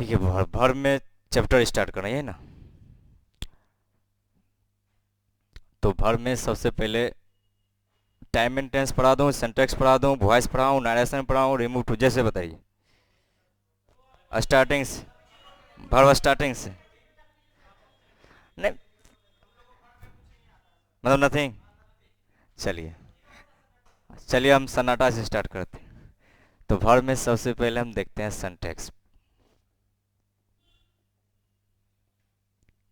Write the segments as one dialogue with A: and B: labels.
A: देखिए भर में चैप्टर स्टार्ट करना है ना। तो भर में सबसे पहले टाइम एंड टेंस पढ़ा दूँ, सिंटैक्स पढ़ा दूँ, वॉइस पढ़ाऊँ, नरेशन पढ़ाऊँ, रिमूव टू, जैसे बताइए। स्टार्टिंग से, भर स्टार्टिंग से नहीं, मतलब नथिंग। चलिए चलिए हम सन्नाटा से स्टार्ट करते हैं। तो भर में सबसे पहले हम देखते हैं सिंटैक्स।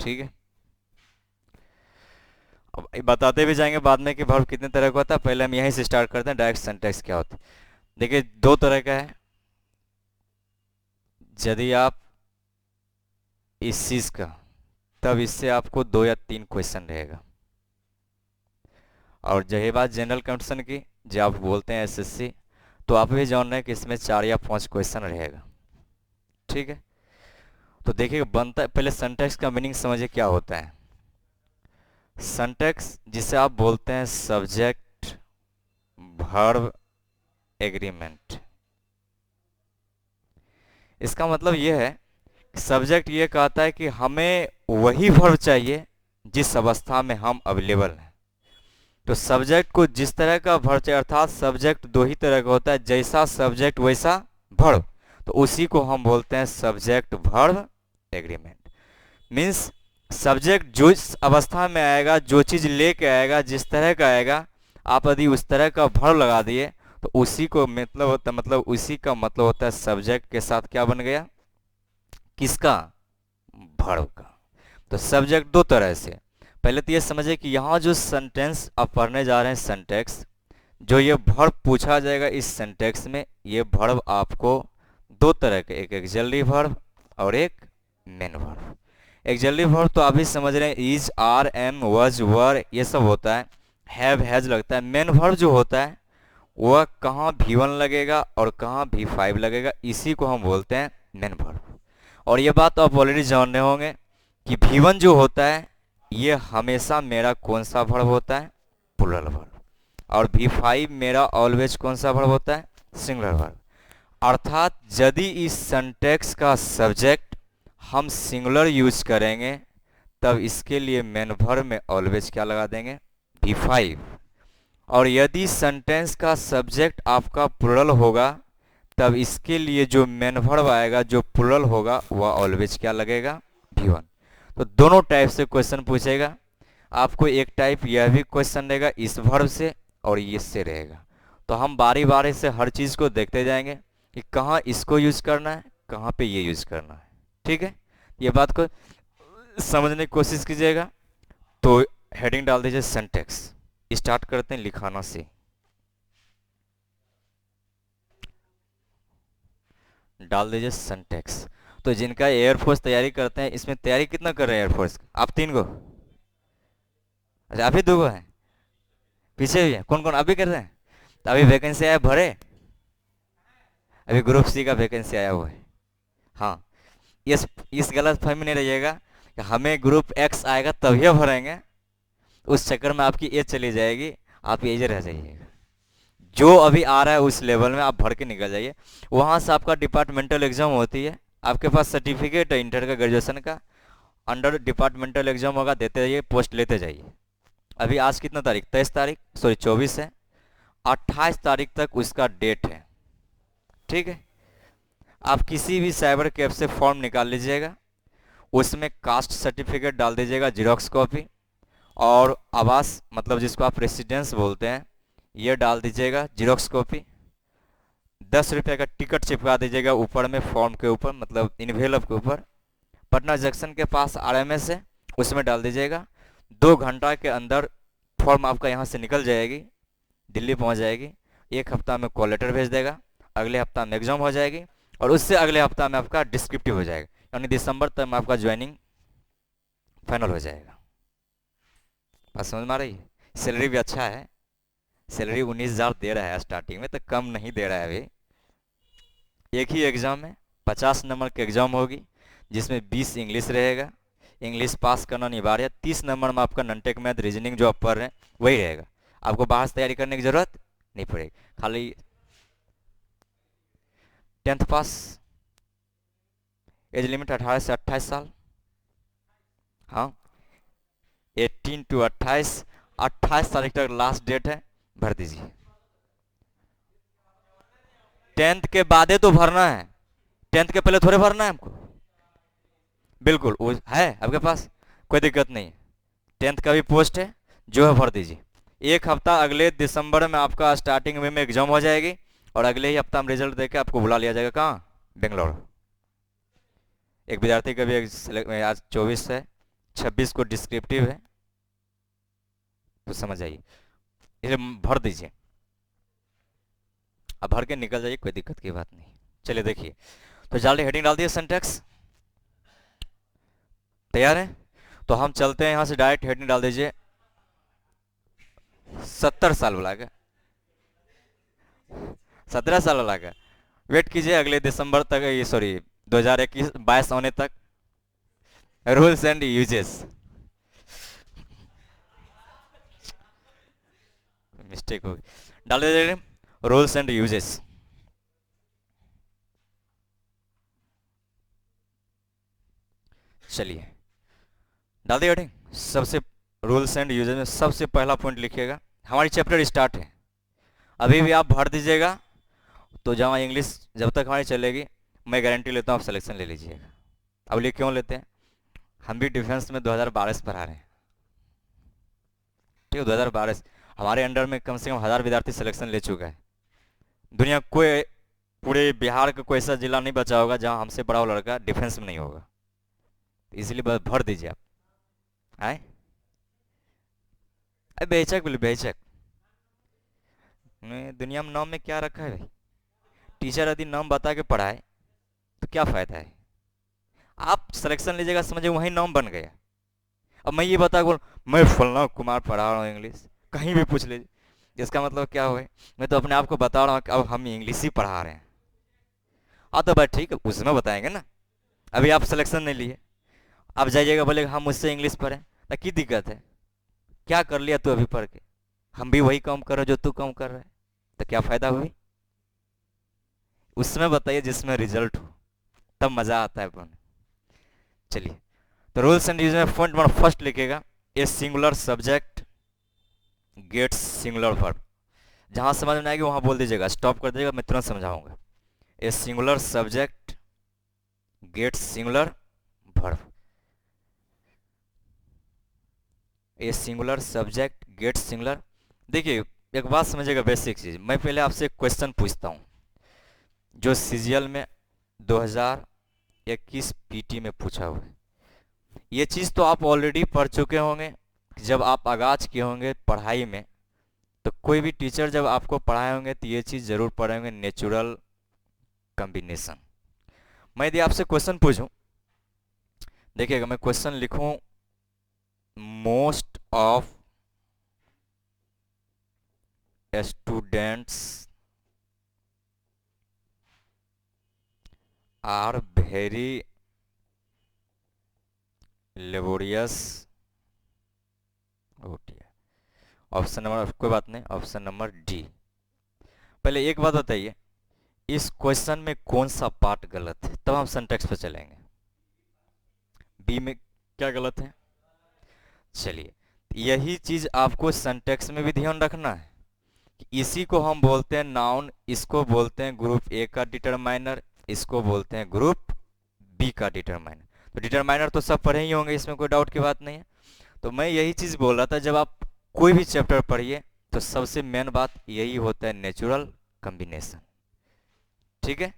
A: ठीक है, अब ये बताते भी जाएंगे बाद में कि वर्ब कितने तरह का होता है। पहले हम यहीं से स्टार्ट करते हैं, डायरेक्ट सिंटैक्स क्या होता है। देखिए दो तरह का है। यदि आप इस चीज का, तब इससे आपको 2 या 3 क्वेश्चन रहेगा। और रही बात जनरल कंडीशन की, जो आप बोलते हैं एसएससी, तो आप भी जान रहे हैं कि इसमें 4 या 5 क्वेश्चन रहेगा। ठीक है, तो देखिए बनता है, पहले सिंटैक्स का मीनिंग समझिए क्या होता है। सिंटैक्स जिसे आप बोलते हैं सब्जेक्ट वर्ब एग्रीमेंट। इसका मतलब यह है, सब्जेक्ट ये कहता है कि हमें वही वर्ब चाहिए जिस अवस्था में हम अवेलेबल हैं। तो सब्जेक्ट को जिस तरह का वर्ब चाहिए, अर्थात सब्जेक्ट दो ही तरह का होता है, जैसा सब्जेक्ट वैसा वर्ब, तो उसी को हम बोलते हैं subject verb agreement. Means subject जो इस अवस्था में आएगा, जो चीज लेके आएगा, जिस तरह का आएगा, आप यदि उस तरह का वर्ब लगा दिए तो उसी को मतलब होता है, मतलब उसी का मतलब होता है सब्जेक्ट के साथ क्या बन गया, किसका, वर्ब का। तो सब्जेक्ट दो तरह से। पहले तो ये समझिए कि यहाँ जो सेंटेंस आप पढ़ने जा रहे हैं सेंटेक्स, जो ये वर्ब पूछा जाएगा इस सेंटेक्स में, ये वर्ब आपको दो तरह के, एक एक्सिलरी वर्ब और एक मेन वर्ब। एक्सिलरी वर्ब तो आप भी समझ रहे हैं, इज, आर, एम, वज, वर, ये सब होता है, हैव, हैज लगता है। मेन वर्ब जो होता है वह कहाँ V1 लगेगा और कहाँ V5 लगेगा, इसी को हम बोलते हैं मेन वर्ब। और ये बात तो आप ऑलरेडी जान रहे होंगे कि V1 जो होता है ये हमेशा मेरा कौन सा वर्ब होता है, प्लूरल वर्ब। और V5 मेरा ऑलवेज कौन सा वर्ब होता है, सिंगुलर वर्ब। अर्थात यदि इस सेंटेक्स का सब्जेक्ट हम सिंगुलर यूज करेंगे, तब इसके लिए मेन वर्ब में ऑलवेज क्या लगा देंगे, V5। और यदि सेंटेंस का सब्जेक्ट आपका प्लूरल होगा, तब इसके लिए जो मेन वर्ब आएगा, जो प्लूरल होगा, वह ऑलवेज क्या लगेगा, V1। तो दोनों टाइप से क्वेश्चन पूछेगा आपको। एक टाइप यह भी क्वेश्चन रहेगा इस वर्ब से और इससे रहेगा। तो हम बारी बारी से हर चीज़ को देखते जाएंगे कि कहाँ इसको यूज करना है, कहाँ पे ये यूज करना है। ठीक है, ये बात को समझने की कोशिश कीजिएगा। तो हेडिंग डाल दीजिए सिंटैक्स। स्टार्ट करते हैं लिखाना से। डाल दीजिए सिंटैक्स। तो जिनका एयरफोर्स तैयारी करते हैं, इसमें तैयारी कितना कर रहे हैं एयरफोर्स, आप 3 को? अच्छा आप ही 2 को हैं, पीछे भी है कौन कौन, अभी कर रहे हैं? तो अभी वैकेंसी आया भरे, अभी ग्रुप सी का वैकेंसी आया हुआ है। हाँ, इस गलत फहमी नहीं रहिएगा कि हमें ग्रुप एक्स आएगा तभी भरेंगे, उस चक्कर में आपकी एज चली जाएगी, आप एज रह जाइएगा। जो अभी आ रहा है उस लेवल में आप भर के निकल जाइए। वहां से आपका डिपार्टमेंटल एग्जाम होती है, आपके पास सर्टिफिकेट है इंटर का, ग्रेजुएशन का, अंडर डिपार्टमेंटल एग्जाम होगा, देते जाइए, पोस्ट लेते जाइए। अभी आज कितना तारीख, 23 तारीख, सॉरी 24 है, 28 तारीख तक उसका डेट है। ठीक है, आप किसी भी साइबर कैफ से फॉर्म निकाल लीजिएगा, उसमें कास्ट सर्टिफिकेट डाल दीजिएगा, जीरोक्स कॉपी, और आवास मतलब जिसको आप रेसिडेंस बोलते हैं, ये डाल दीजिएगा जीरोक्स कॉपी। 10 रुपये का टिकट चिपका दीजिएगा ऊपर में, फॉर्म के ऊपर, मतलब इन्वेलप के ऊपर। पटना जंक्शन के पास RMS है, उसमें डाल दीजिएगा। 2 घंटा के अंदर फॉर्म आपका यहाँ से निकल जाएगी, दिल्ली पहुँच जाएगी। 1 हफ्ता में कॉल लेटर भेज देगा, अगले हफ्ता में एग्जाम हो जाएगी, और उससे अगले हफ्ता में आपका डिस्क्रिप्टिव हो जाएगा, यानी दिसंबर तक में आपका ज्वाइनिंग फाइनल हो जाएगा। बात समझ में आ रही है? सैलरी भी अच्छा है, सैलरी 19,000 दे रहा है स्टार्टिंग में, तो कम नहीं दे रहा है अभी। एक ही एग्ज़ाम है, 50 नंबर की एग्ज़ाम होगी, जिसमें 20 इंग्लिश रहेगा, इंग्लिश पास करना अनिवार्य है। 30 नंबर में आपका नॉन-टेक मैथ रीजनिंग जो आप पढ़ रहे हैं वही रहेगा, आपको बाहर से तैयारी करने की ज़रूरत नहीं पड़ेगी। खाली 10th पास, एज लिमिट 18 से 28 साल। हाँ, 18 टू 28, 28 तारीख तक लास्ट डेट है, भर दीजिए। 10th के बाद तो भरना है, 10th के पहले थोड़े भरना है हमको। बिल्कुल वो है आपके पास, कोई दिक्कत नहीं है। 10th का भी पोस्ट है, जो है भर दीजिए। एक हफ्ता अगले दिसंबर में आपका स्टार्टिंग में एग्जाम हो जाएगी, और अगले ही हफ्ता हम रिजल्ट देकर आपको बुला लिया जाएगा। कहाँ? बेंगलोर। एक विद्यार्थी का भी आज 24 है, 26 को डिस्क्रिप्टिव है, तो समझ आइए, इसे भर दीजिए। अब भर के निकल जाइए, कोई दिक्कत की बात नहीं। चलिए देखिए, तो जल्दी हेडिंग डाल दिए, सिंटैक्स तैयार है? तो हम चलते हैं यहां से, डायरेक्ट हेडिंग डाल दीजिए 70 साल वाला का, 17 साल वाला का। वेट कीजिए अगले दिसंबर तक, ये सॉरी 2021-22 होने तक। रूल्स एंड यूजेस, मिस्टेक हो गई, डाल दीजिए रूल्स एंड यूजेस। चलिए डाल दिया हेडिंग। सबसे रूल्स एंड यूजेस में सबसे पहला पॉइंट लिखिएगा, हमारी चैप्टर स्टार्ट है। अभी भी आप भर दीजिएगा, तो जहाँ इंग्लिश जब तक हमारी चलेगी, मैं गारंटी लेता हूँ आप सिलेक्शन ले लीजिएगा। अब लिए क्यों लेते हैं? हम भी डिफेंस में 2012 से पढ़ा रहे हैं, ठीक है? 2012 हमारे अंडर में कम से कम 1000 विद्यार्थी सिलेक्शन ले चुका है। दुनिया कोई, पूरे बिहार का कोई ऐसा जिला नहीं बचा होगा जहाँ हमसे बड़ा लड़का डिफेंस में नहीं होगा। इसलिए बस भर दीजिए आप। आए बेचक बोले, बेचक दुनिया में नाम में क्या रखा है भाई? टीचर यदि नाम बता के पढ़ाए तो क्या फायदा है? आप सिलेक्शन लीजिएगा, समझिए वही नाम बन गया। अब मैं ये बता बोल, मैं फलना कुमार पढ़ा रहा हूँ इंग्लिश, कहीं भी पूछ लीजिए, इसका मतलब क्या हुआ? मैं तो अपने आप को बता रहा हूँ कि अब हम इंग्लिश ही पढ़ा रहे हैं। हाँ तो भाई ठीक है, उसमें बताएंगे ना। अभी आप सिलेक्शन नहीं लिए, आप जाइएगा बोलेगा हम मुझसे इंग्लिश पढ़े, तो की दिक्कत है? क्या कर लिया तू अभी पढ़ के? हम भी वही काम कर रहे जो तू काम कर रहा है, तो क्या फायदा हुई? उसमें बताइए जिसमें रिजल्ट हो, तब मजा आता है पढ़ने। चलिए, तो रूल्स एंड यूज में पॉइंट नंबर फर्स्ट लिखेगा, a singular subject gets singular verb. जहां समझ में आएगी वहां बोल दीजिएगा, स्टॉप कर दीजिएगा, मैं तुरंत समझाऊंगा। A singular subject gets singular verb. A singular subject gets singular. देखिए एक बात समझिएगा, बेसिक चीज। मैं पहले आपसे क्वेश्चन पूछता हूं, जो सीजीएल में 2021 पीटी में पूछा हुआ है। ये चीज तो आप ऑलरेडी पढ़ चुके होंगे, जब आप आगाज किए होंगे पढ़ाई में, तो कोई भी टीचर जब आपको पढ़ाए होंगे तो ये चीज जरूर पढ़े होंगे, नेचुरल कॉम्बिनेशन। मैं यदि आपसे क्वेश्चन पूछूं, देखिएगा मैं क्वेश्चन लिखूं, most of students are very laborious. Option number, कोई बात नहीं, ऑप्शन नंबर डी। पहले एक बात बताइए, इस क्वेश्चन में कौन सा पार्ट गलत है, तब हम सिंटैक्स पे चलेंगे। बी में क्या गलत है? चलिए, यही चीज आपको सिंटैक्स में भी ध्यान रखना है कि इसी को हम बोलते हैं नाउन, इसको बोलते हैं ग्रुप ए का डिटरमाइनर, इसको बोलते हैं ग्रुप बी का डिटरमाइनर। तो डिटरमाइनर तो सब पढ़े ही होंगे, इसमें कोई डाउट की बात नहीं है। तो मैं यही चीज बोल रहा था, जब आप कोई भी चैप्टर पढ़िए तो सबसे मेन बात यही होता है, नेचुरल कॉम्बिनेशन। ठीक है,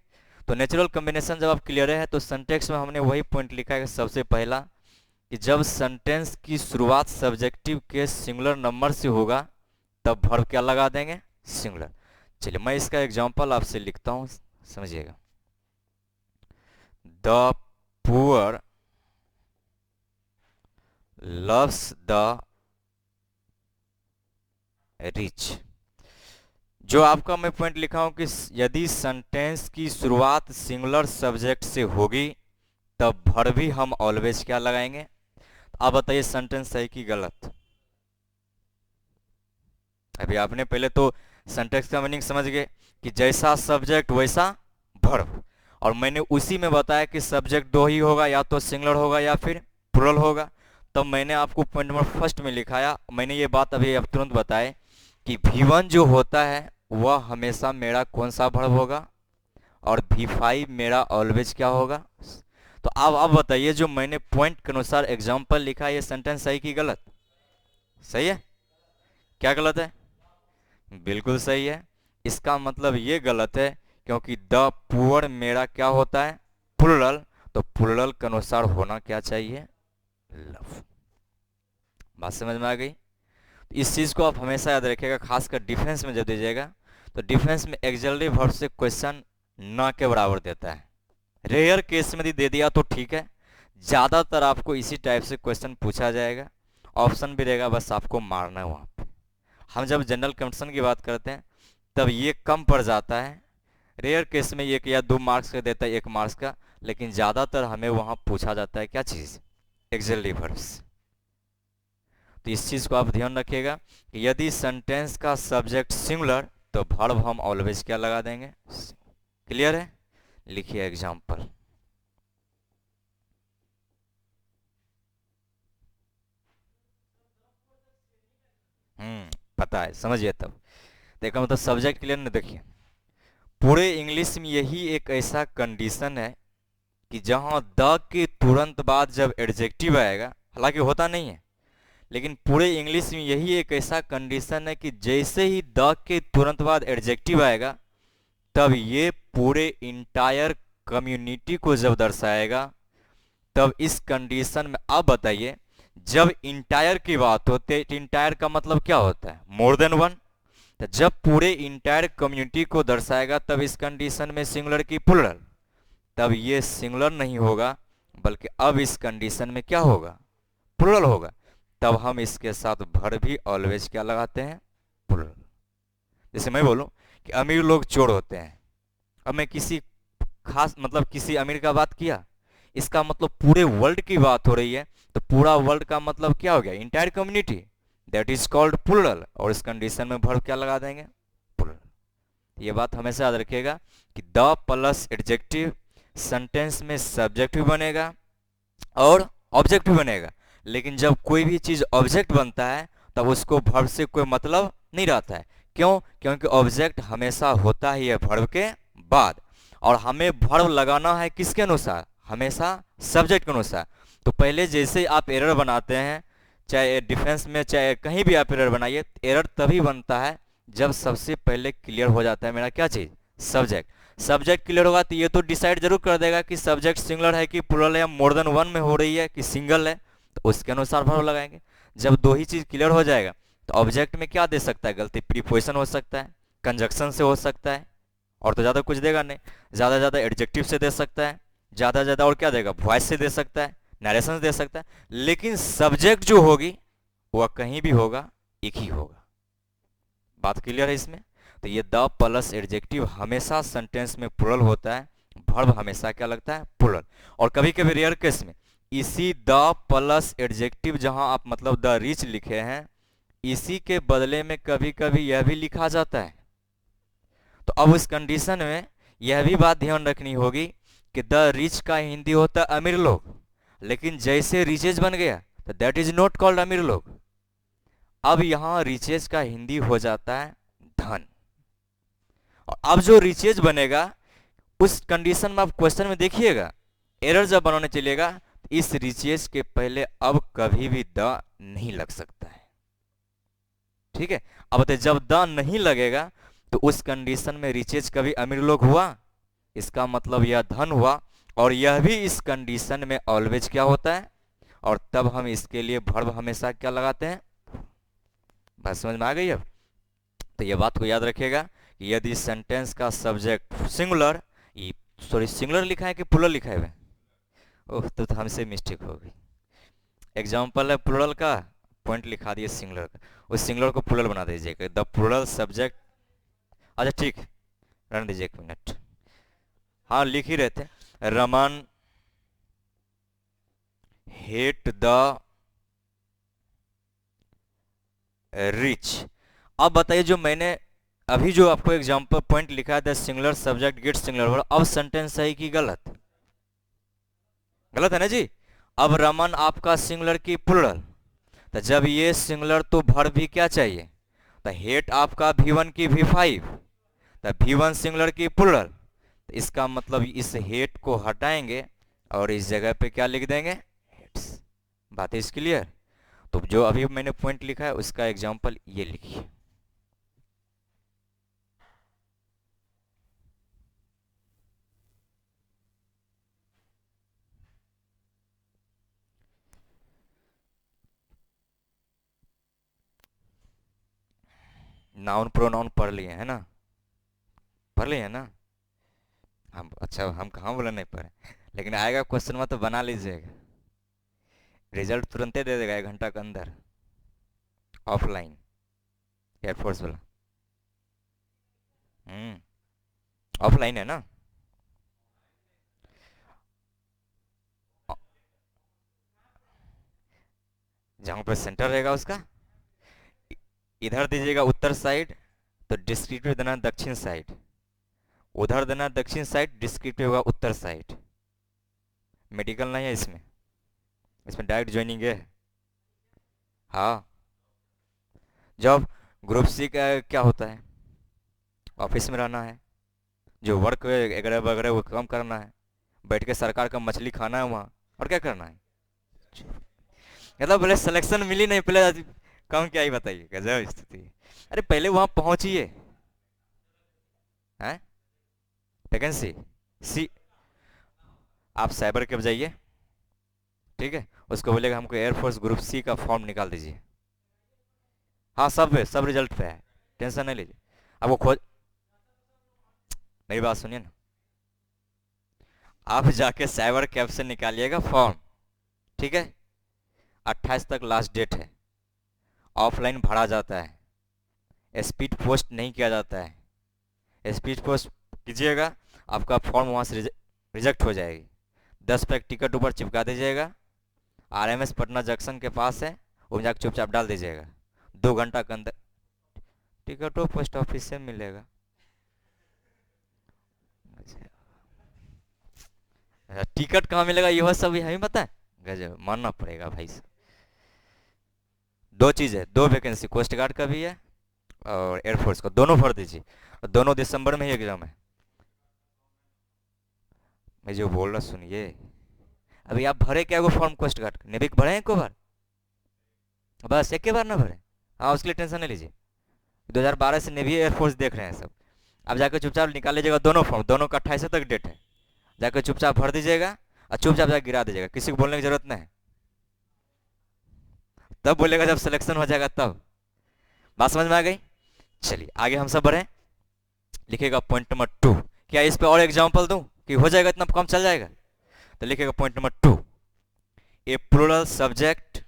A: तो नेचुरल कॉम्बिनेशन जब आप क्लियर है, तो सिंटैक्स में हमने वही पॉइंट लिखा है सबसे पहला, कि जब सेंटेंस की शुरुआत सब्जेक्टिव के सिंगुलर नंबर से होगा तब वर्ब क्या लगा देंगे? सिंगुलर। चलिए मैं इसका एग्जांपल आपसे लिखता हूं, समझिएगा। The poor loves the rich. जो आपका मैं पॉइंट लिखा हूं कि यदि सेंटेंस की शुरुआत सिंगुलर सब्जेक्ट से होगी तब वर्ब भी हम ऑलवेज क्या लगाएंगे? आप बताइए सेंटेंस सही कि गलत? अभी आपने पहले तो सेंटेंस का मीनिंग समझ गए कि जैसा सब्जेक्ट वैसा वर्ब, और मैंने उसी में बताया कि सब्जेक्ट दो ही होगा, या तो सिंगुलर होगा या फिर प्लुरल होगा। तब मैंने आपको पॉइंट नंबर फर्स्ट में लिखाया, मैंने ये बात अभी अब तुरंत बताए कि V1 जो होता है वह हमेशा मेरा कौन सा वर्ब होगा, और V5 मेरा ऑलवेज क्या होगा। तो अब बताइए, जो मैंने पॉइंट के अनुसार एग्जाम्पल लिखा, ये सेंटेंस सही कि गलत? सही है। क्या गलत है? बिल्कुल सही है। इसका मतलब ये गलत है क्योंकि द पुअर मेरा क्या होता है, प्लुरल। तो प्लुरल के अनुसार होना क्या चाहिए, लव। बात समझ में आ गई? इस चीज को आप हमेशा याद रखिएगा, खासकर डिफेंस में जब दीजिएगा तो डिफेंस में एक्सिलरी वर्ब से क्वेश्चन ना के बराबर देता है। रेयर केस में दे दिया तो ठीक है, ज्यादातर आपको इसी टाइप से क्वेश्चन पूछा जाएगा, ऑप्शन भी रहेगा, बस आपको मारना है वहां पे। हम जब जनरल कंडीशन की बात करते हैं तब ये कम पड़ जाता है, रेयर केस में 1 या 2 मार्क्स का देता है, 1 मार्क्स का, लेकिन ज्यादातर हमें वहां पूछा जाता है क्या चीज, एक्सिलरी वर्ब्स। तो इस चीज को आप ध्यान रखिएगा कि यदि सेंटेंस का सब्जेक्ट सिंगुलर तो वर्ब हम ऑलवेज क्या लगा देंगे, क्लियर है? लिखिए एग्जाम्पल। पता है, समझिए तब। देखा मतलब सब्जेक्ट क्लियर नहीं? देखिए, पूरे इंग्लिश में यही एक ऐसा कंडीशन है कि जहां द के तुरंत बाद जब एडजेक्टिव आएगा, हालांकि होता नहीं है, लेकिन पूरे इंग्लिश में यही एक ऐसा कंडीशन है कि जैसे ही द के तुरंत बाद एडजेक्टिव आएगा तब ये पूरे इंटायर कम्युनिटी को जब दर्शाएगा, तब इस कंडीशन में अब बताइए, जब इंटायर की बात होती है तो इंटायर का मतलब क्या होता है, मोर देन वन। तो जब पूरे इंटायर कम्युनिटी को दर्शाएगा तब इस कंडीशन में सिंगुलर की प्लुरल, तब ये सिंगुलर नहीं होगा, बल्कि अब इस कंडीशन में क्या होगा, प्लुरल होगा। तब हम इसके साथ भर भी ऑलवेज क्या लगाते हैं, प्लुरल। जैसे मैं बोलूं कि अमीर लोग चोर होते हैं, अब मैं किसी खास मतलब किसी अमीर का बात किया, इसका मतलब पूरे वर्ल्ड की बात हो रही है, तो पूरा वर्ल्ड का मतलब क्या हो गया, entire community, that is called plural. और इस कंडीशन में वर्ब क्या लगा देंगे, प्लुरल। ये बात हमेशा याद रखिएगा कि द प्लस एडजेक्टिव सेंटेंस में सब्जेक्ट भी बनेगा और ऑब्जेक्ट भी बनेगा, लेकिन जब कोई भी चीज ऑब्जेक्ट बनता है तब उसको वर्ब से कोई मतलब नहीं रहता है। क्यों? क्योंकि ऑब्जेक्ट हमेशा होता ही है वर्ब के बाद, और हमें वर्ब लगाना है किसके अनुसार, हमेशा सब्जेक्ट के अनुसार। तो पहले जैसे आप एरर बनाते हैं, चाहे डिफेंस में चाहे कहीं भी आप एरर बनाइए, एरर तभी बनता है जब सबसे पहले क्लियर हो जाता है मेरा क्या चीज, सब्जेक्ट। सब्जेक्ट क्लियर होगा तो ये तो डिसाइड जरूर कर देगा कि सब्जेक्ट सिंगुलर है कि प्लुरल है, या मोर देन वन में हो रही है कि सिंगल है, तो उसके अनुसार वर्ब लगाएंगे। जब दो ही चीज क्लियर हो जाएगा तो ऑब्जेक्ट में क्या दे सकता है गलती, प्रीपोजिशन हो सकता है, कंजक्शन से हो सकता है, और तो ज़्यादा कुछ देगा नहीं। ज़्यादा ज़्यादा एडजेक्टिव से दे सकता है, ज़्यादा ज़्यादा और क्या देगा, वॉइस से दे सकता है, नरेशन दे सकता है, लेकिन सब्जेक्ट जो होगी वह कहीं भी होगा, एक ही होगा। बात क्लियर है इसमें? तो ये द प्लस एडजेक्टिव हमेशा सेंटेंस में प्लुरल होता है, वर्ब हमेशा क्या लगता है, प्लुरल। और कभी कभी रेयर केस में इसी द प्लस एडजेक्टिव जहां आप मतलब द रिच लिखे हैं, इसी के बदले में कभी कभी यह भी लिखा जाता है। तो अब इस कंडीशन में यह भी बात ध्यान रखनी होगी कि द रिच का हिंदी होता है अमीर लोग, लेकिन जैसे रिचेज बन गया तो दैट इज नॉट कॉल्ड अमीर लोग। अब यहां रिचेज का हिंदी हो जाता है धन। और अब जो रिचेज बनेगा उस कंडीशन में आप क्वेश्चन में देखिएगा, एरर जब बनाने चलेगा तो इस रिचेज के पहले अब कभी भी द नहीं लग सकता है। ठीक है? अब बताइए, जब द नहीं लगेगा तो उस कंडीशन में रिचेज कभी अमीर लोग हुआ, इसका मतलब यह धन हुआ, और यह भी इस कंडीशन में ऑलवेज क्या होता है, और तब हम इसके लिए वर्ब हमेशा क्या लगाते हैं। बात समझ में आ गई अब? तो यह बात को याद रखिएगा कि यदि सेंटेंस का सब्जेक्ट सिंगुलर, सॉरी सिंगुलर लिखा है कि प्लुरल लिखा है? ओह, तो हमसे मिस्टेक हो गई। एग्जाम्पल है प्लुरल का, पॉइंट लिखा दिए सिंगुलर का, उस सिंगुलर को प्लुरल बना दीजिएगा, द प्लुरल सब्जेक्ट। अच्छा ठीक, रहने दीजिए 1 मिनट। हाँ लिख ही रहे थे, रमन हेट द रिच। अब बताइए, जो मैंने अभी जो आपको एग्जांपल पॉइंट लिखा है the singular subject get singular verb, अब सेंटेंस सही की गलत? गलत है ना जी। अब रमन आपका सिंगुलर की प्लूरल, तो जब ये सिंगुलर तो वर्ब भी क्या चाहिए? तो हेट आपका V1 की V5, तो V1 सिंगुलर की प्लूरल, तो इसका मतलब इस हेट को हटाएंगे और इस जगह पे क्या लिख देंगे? हेट्स। बात इज क्लियर? तो जो अभी मैंने पॉइंट लिखा है उसका एग्जांपल ये लिखिए। नाउन प्रोनाउन पढ़ लिए है ना? पढ़ लिए है ना? हम अच्छा, हम कहाँ बोले नहीं पढ़े, लेकिन आएगा क्वेश्चन में तो बना लीजिएगा, रिजल्ट तुरंत दे देगा 1 घंटा के अंदर। ऑफलाइन, एयरफोर्स वाला। ऑफलाइन है ना? जहाँ पे सेंटर रहेगा उसका इधर दीजिएगा उत्तर साइड, तो डिस्क्रिप्टिव देना दक्षिण साइड, उधर देना दक्षिण साइड, डिस्क्रिप्टिव होगा उत्तर साइड। मेडिकल नहीं है इसमें, इसमें डायरेक्ट ज्वाइनिंग है। हाँ, जब ग्रुप सी का क्या होता है? ऑफिस में रहना है, जो वर्क वगैरह वगैरह वो काम करना है, बैठ के सरकार का मछली खाना है वहाँ, और क्या करना है? मतलब बोले सिलेक्शन मिली नहीं, पहले काम क्या ही बताइए, गजब स्थिति है। अरे पहले वहाँ पहुँचिए, हैं वैकेंसी सी, आप साइबर कैफ जाइए, ठीक है, उसको बोलेगा हमको एयरफोर्स ग्रुप सी का फॉर्म निकाल दीजिए। हाँ, सब है, सब रिजल्ट पे है, टेंशन नहीं लीजिए। आपको खोज, मेरी बात सुनिए ना, आप जाके साइबर कैफ से निकालिएगा फॉर्म, ठीक है? 28 तक लास्ट डेट है। ऑफलाइन भरा जाता है, स्पीड पोस्ट नहीं किया जाता है। स्पीड पोस्ट कीजिएगा, आपका फॉर्म वहाँ से रिजेक्ट हो जाएगी। 10 पैक टिकट ऊपर चिपका दीजिएगा, RMS पटना जंक्शन के पास है, वो जाकर चुपचाप डाल दीजिएगा। 2 घंटा के अंदर टिकट वो पोस्ट ऑफिस से मिलेगा। टिकट कहाँ मिलेगा यह सब हमें पता है? गजब, मानना पड़ेगा भाई साहब। 2 चीज़ है, 2 वैकेंसी, कोस्ट गार्ड का भी है और एयरफोर्स का, दोनों भर दीजिए। और दोनों दिसंबर में ही एग्जाम है। मैं जो बोल रहा सुनिए, अभी आप भरे क्या वो फॉर्म कोस्ट गार्ड का? नेविक भरे हैं एक बार? बस एक के बार ना भरे? हाँ, उसके लिए टेंशन नहीं लीजिए, 2012 से नेवी एयरफोर्स देख रहे हैं सब। अब जाकर चुपचाप निकाल लीजिएगा दोनों फॉर्म, दोनों का 28 तक डेट है, जाकर चुपचाप भर दीजिएगा और चुपचाप जाकर गिरा दीजिएगा, किसी को बोलने की जरूरत नहीं। तब बोलेगा जब सिलेक्शन हो जाएगा तब। बात समझ में आ गई? चलिए आगे हम सब बढ़े। लिखेगा पॉइंट नंबर 2। क्या इस पे और एग्जाम्पल दूं कि हो जाएगा, इतना कम चल जाएगा? तो लिखेगा point number 2, a plural subject,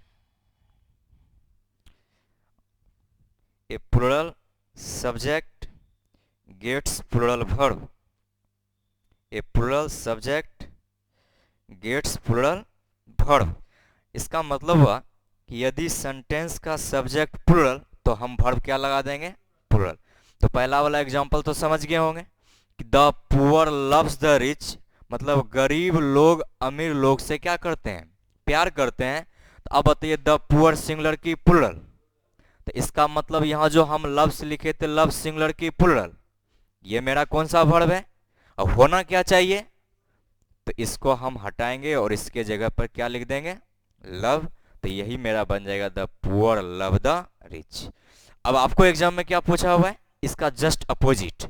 A: a plural subject gets plural verb, a plural subject gets plural verb. इसका मतलब हुआ कि यदि सेंटेंस का सब्जेक्ट प्लूरल तो हम वर्ब क्या लगा देंगे? प्लूरल। तो पहला वाला एग्जांपल तो समझ गए होंगे कि the poor loves the rich, मतलब गरीब लोग अमीर लोग से क्या करते हैं? प्यार करते हैं। तो अब बताइए द पुअर सिंगुलर की प्लूरल, तो इसका मतलब यहां जो हम लव्स लिखे थे लव सिंगुलर की प्लूरल, ये मेरा कौन सा वर्ब है? अब होना क्या चाहिए? तो इसको हम हटाएंगे और इसके जगह पर क्या लिख देंगे? लव। तो यही मेरा बन जाएगा the poor love the rich. अब आपको एग्जाम में क्या पूछा हुआ है? इसका जस्ट अपोजिट।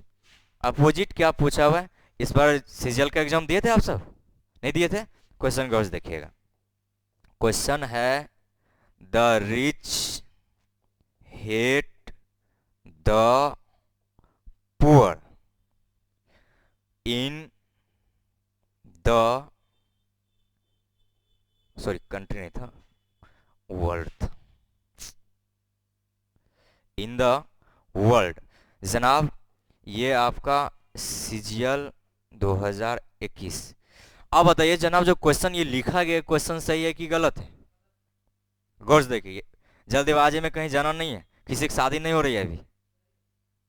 A: अपोजिट क्या पूछा हुआ है? इस बार सीजीएल का एग्जाम दिए थे आप सब? नहीं दिए थे? क्वेश्चन गौर से देखिएगा। क्वेश्चन है the rich hate the poor in the, sorry country नहीं था, वर्ल्ड था, इन द वर्ल्ड। जनाब ये आपका सीजीएल 2021। अब बताइए जनाब जो क्वेश्चन ये लिखा गया क्वेश्चन सही है कि गलत है? गौर से देखिए, जल्दबाजी में कहीं जाना नहीं है, किसी की शादी नहीं हो रही है अभी,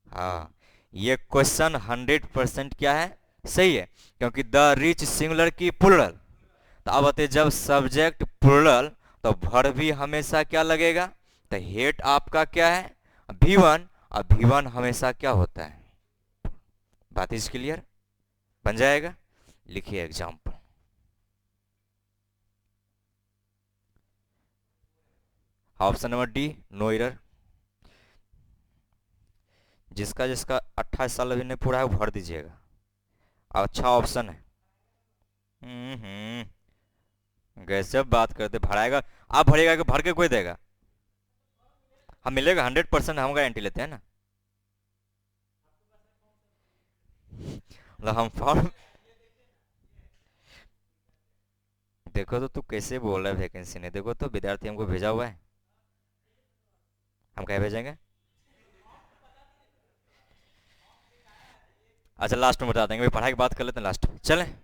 A: हाँ, ये क्वेश्चन 100% क्या है, सही है, क्योंकि द रिच सिंगुलर की प्लुरल। तो अब बताइए, जब सब्जेक्ट प्लुरल तो वर्ब भी हमेशा क्या लगेगा, तो हेट आपका क्या है, V1, और V1 हमेशा क्या होता है। बात इज क्लियर, बन जाएगा। लिखिए example. Option number D, no error. जिसका जिसका 28 साल अभी नहीं पूरा है वो भर दीजिएगा। अच्छा ऑप्शन है। गैसअप बात करते, भराएगा। आप भरेगा कि भर के कोई देगा, हम मिलेगा 100%, हम गारंटी लेते हैं ना। मतलब हम फॉर्म, देखो तो तू कैसे बोल रहा है, वैकेंसी नहीं, देखो तो विद्यार्थी हमको भेजा हुआ है, हम क्या भेजेंगे। अच्छा लास्ट में बता देंगे, भाई पढ़ाई की बात कर लेते हैं लास्ट में, चलें।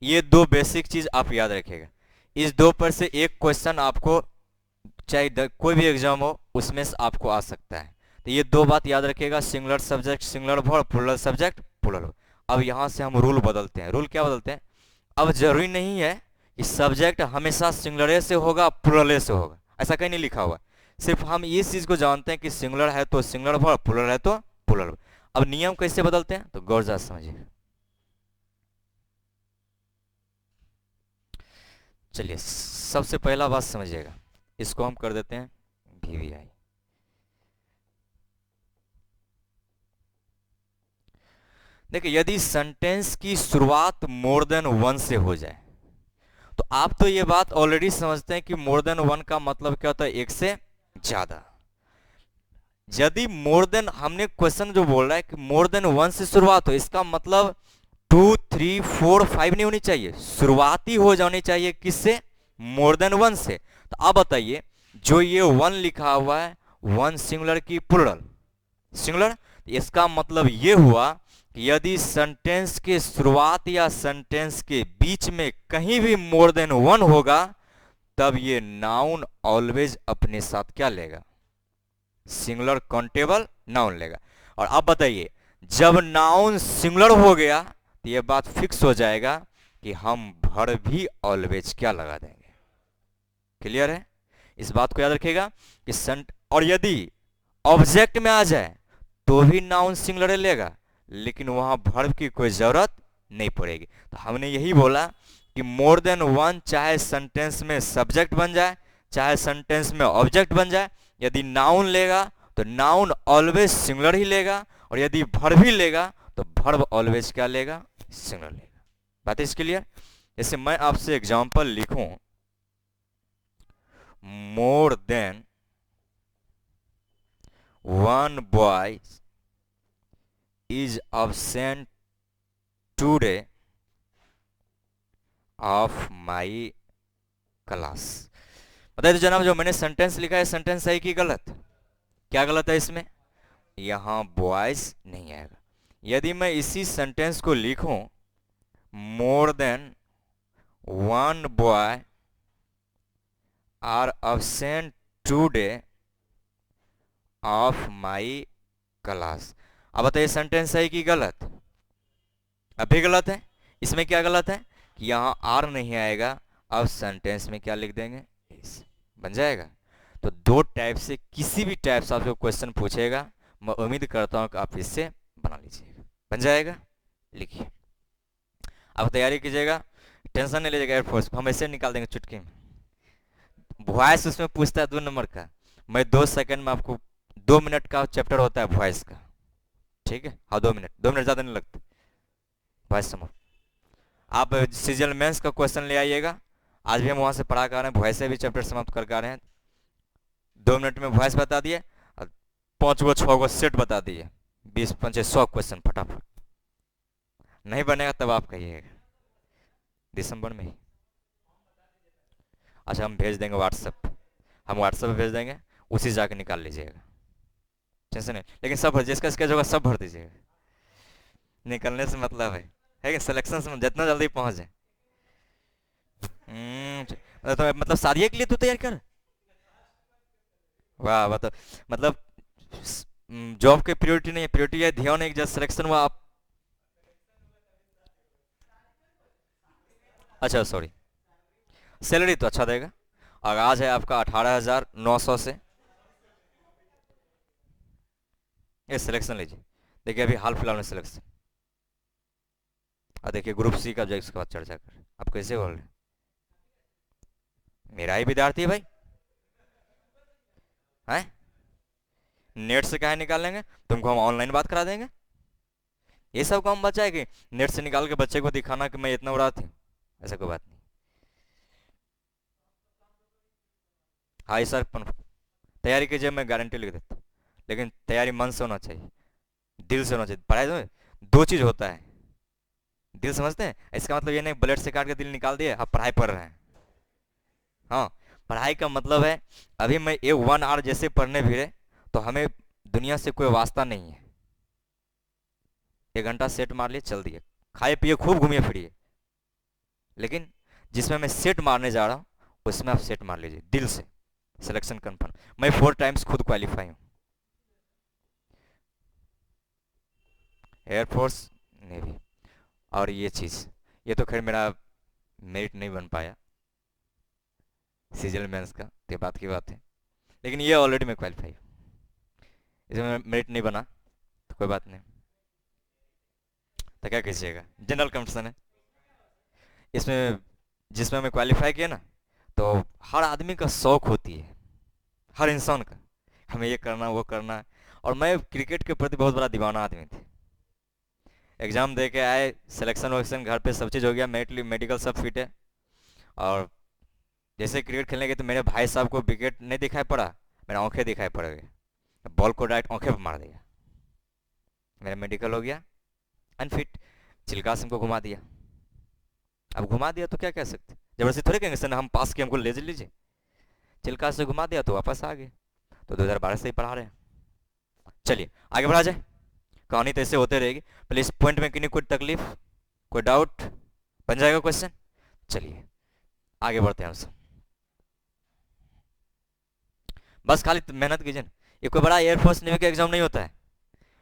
A: ये दो बेसिक चीज आप याद रखिएगा, इस दो पर से एक क्वेश्चन आपको चाहे कोई भी एग्जाम हो उसमें से आपको आ सकता है। तो ये दो बात याद रखिएगा, singular subject singular verb, plural subject plural verb. अब यहाँ से हम रूल बदलते हैं। रूल क्या बदलते हैं, अब जरूरी नहीं है कि सब्जेक्ट हमेशा सिंगुलर से होगा प्लुरल से होगा, ऐसा कहीं नहीं लिखा हुआ। सिर्फ हम इस चीज को जानते हैं कि सिंगुलर है तो सिंगुलर वर्ब, प्लुरल है तो प्लुरल वर्ब। अब नियम कैसे बदलते हैं तो गौर से समझिए। चलिए सबसे पहला बात समझिएगा, इसको हम कर देते हैं VVI। देखिए यदि सेंटेंस की शुरुआत मोर देन वन से हो जाए, तो आप तो ये बात ऑलरेडी समझते हैं कि मोर देन वन का मतलब क्या होता है, एक से ज्यादा। यदि मोर देन, हमने क्वेश्चन जो बोल रहा है कि मोर देन वन से शुरुआत हो, इसका मतलब 2, 3, 4, 5 नहीं होनी चाहिए, शुरुआती हो जानी चाहिए किससे, मोर देन वन से। तो अब बताइए, जो ये वन लिखा हुआ है, वन सिंगुलर की प्लुरल सिंगुलर, इसका मतलब ये हुआ कि यदि सेंटेंस के शुरुआत या सेंटेंस के बीच में कहीं भी मोर देन वन होगा, तब ये नाउन ऑलवेज अपने साथ क्या लेगा, सिंगुलर काउंटेबल नाउन लेगा। और अब बताइए, जब नाउन सिंगुलर हो गया तो ये बात फिक्स हो जाएगा कि हम वर्ब भी ऑलवेज क्या लगा देंगे। क्लियर है, इस बात को याद रखिएगा कि सेंट, और यदि ऑब्जेक्ट में आ जाए तो भी नाउन सिंगुलर लेगा, लेकिन वहां वर्ब की कोई जरूरत नहीं पड़ेगी। तो हमने यही बोला कि मोर देन वन चाहे सेंटेंस में सब्जेक्ट बन जाए, चाहे सेंटेंस में ऑब्जेक्ट बन जाए, यदि नाउन लेगा तो नाउन ऑलवेज सिंगुलर ही लेगा, और यदि वर्ब ही लेगा तो वर्ब ऑलवेज क्या लेगा, सिंगुलर लेगा। बात इसके लिए, जैसे मैं आपसे एग्जांपल लिखूं, more than one boy is absent today of my class. बताइए तो जनाब, जो मैंने सेंटेंस लिखा है, सेंटेंस सही कि गलत, क्या गलत है इसमें, यहां बॉयज नहीं आएगा। यदि मैं इसी सेंटेंस को लिखूं, more than one boy are absent today of my class. अब बताइए सेंटेंस सही कि गलत, अभी गलत है। इसमें क्या गलत है कि यहां आर नहीं आएगा, अब सेंटेंस में क्या लिख देंगे, इस, बन जाएगा। तो दो टाइप से किसी भी टाइप से आपको क्वेश्चन पूछेगा, मैं उम्मीद करता हूं कि आप इससे बना लीजिएगा, बन जाएगा। लिखिए, आप तैयारी कीजिएगा, टेंशन नहीं लीजिएगा, एयरफोर्स हम ऐसे निकाल देंगे चुटकी में। वॉइस उसमें पूछता है 2 नंबर का, मैं 2 सेकंड में आपको, 2 मिनट का चैप्टर होता है वॉइस का, ठीक है, हाँ 2 मिनट, 2 मिनट ज्यादा नहीं लगता वॉइस समझ। आप सीजल मेंस का क्वेश्चन ले आइएगा, आज भी हम वहां से पढ़ा कर रहे हैं, वॉइस से भी चैप्टर समाप्त कर रहे हैं। 2 मिनट में वॉइस बता दिए, और 5 गो 6 गो सेट बता दिए, 20, 25, 100 क्वेश्चन फटाफट। नहीं बनेगा तब आप कहिएगा, दिसंबर में ही। अच्छा हम भेज देंगे व्हाट्सएप, हम व्हाट्सएप पे भेज देंगे, उसी जाके निकाल लीजिएगा, टेंशन नहीं। लेकिन सब भर, जिसका स्केच होगा सब भर दीजिएगा, निकलने से मतलब है कि सिलेक्शन से जितना जल्दी पहुंच जाए। तो मतलब शादी के लिए तू तैयार कर, वाह वाह, तो मतलब जॉब की प्रायोरिटी नहीं है, प्रायोरिटी है ध्यान, एक जस्ट सिलेक्शन हुआ आप। अच्छा सॉरी, सैलरी तो अच्छा देगा। आगाज है आपका 18,900 से। ये सिलेक्शन लीजिए, देखिए अभी हाल फिलहाल में सिलेक्शन। और देखिए ग्रुप सी का जो इसके बाद चर्चा कर, आप कैसे बोल रहे हैं? मेरा ही विद्यार्थी है भाई। हैं? नेट से कहाँ निकालेंगे? तुमको हम ऑनलाइन बात करा देंगे। ये सब काम बचा है कि नेट से निकाल के बच्चे को दिखाना कि मैं इतना उड़ा थी? ऐसा कोई बात नहीं। हाँ सर, तैयारी कीजिए, मैं गारंटी लिख देता हूँ। लेकिन तैयारी मन से होना चाहिए, दिल से होना चाहिए। पढ़ाई में दो चीज होता है, दिल समझते हैं? इसका मतलब ये नहीं ब्लड से काट के दिल निकाल दिए आप पढ़ाई पढ़ रहे हैं। हाँ, पढ़ाई का मतलब है अभी मैं ये 1 आवर जैसे पढ़ने भिड़े तो हमें दुनिया से कोई वास्ता नहीं है। 1 घंटा सेट मार लिए, चल दिए, खाए पिए खूब घूमिए फिरिए। लेकिन जिसमें मैं सेट मारने जा रहा हूँ उसमें आप सेट मार लीजिए दिल से, सिलेक्शन कंफर्म। मैं 4 टाइम्स खुद क्वालिफाई हूँ, एयरफोर्स, नेवी। और ये चीज़, ये तो खैर मेरा मेरिट नहीं बन पाया सीजल मेंस का, तो ये बात की बात है। लेकिन ये ऑलरेडी मैं क्वालिफाई हूँ, इसमें मेरिट नहीं बना तो कोई बात नहीं, तो क्या कीजिएगा, जनरल कंपटीशन है इसमें। जिसमें मैं क्वालिफाई किया ना, तो हर आदमी का शौक होती है, हर इंसान का, हमें ये करना वो करना। और मैं क्रिकेट के प्रति बहुत बड़ा दीवाना आदमी थे। एग्जाम दे के आए, सिलेक्शन वलेक्शन घर पे सब चीज़ हो गया, मेडिकल सब फिट है। और जैसे क्रिकेट खेलने गए तो मेरे भाई साहब को विकेट नहीं दिखाई पड़ा, मेरा आंखें दिखाई पड़ गई, बॉल को डायरेक्ट आंखें पर मार दिया, मेरा मेडिकल हो गया अनफिट। चिल्का से हमको घुमा दिया। अब घुमा दिया तो क्या कह सकते, जबरदस्ती थोड़ी कहेंगे सर हम पास किए हमको ले लीजिए। चिल्का से घुमा दिया तो वापस आ गए, तो 2012 से ही पढ़ा रहे हैं। चलिए आगे बढ़ा जाए, कहानी तो ऐसे होते रहेगी। पहले इस पॉइंट में किन्हीं कोई तकलीफ, कोई डाउट बन जाएगा क्वेश्चन? चलिए आगे बढ़ते हैं हम सब, बस खाली मेहनत कीजिए ना। ये कोई बड़ा एयरफोर्स नेवी का एग्जाम नहीं होता है,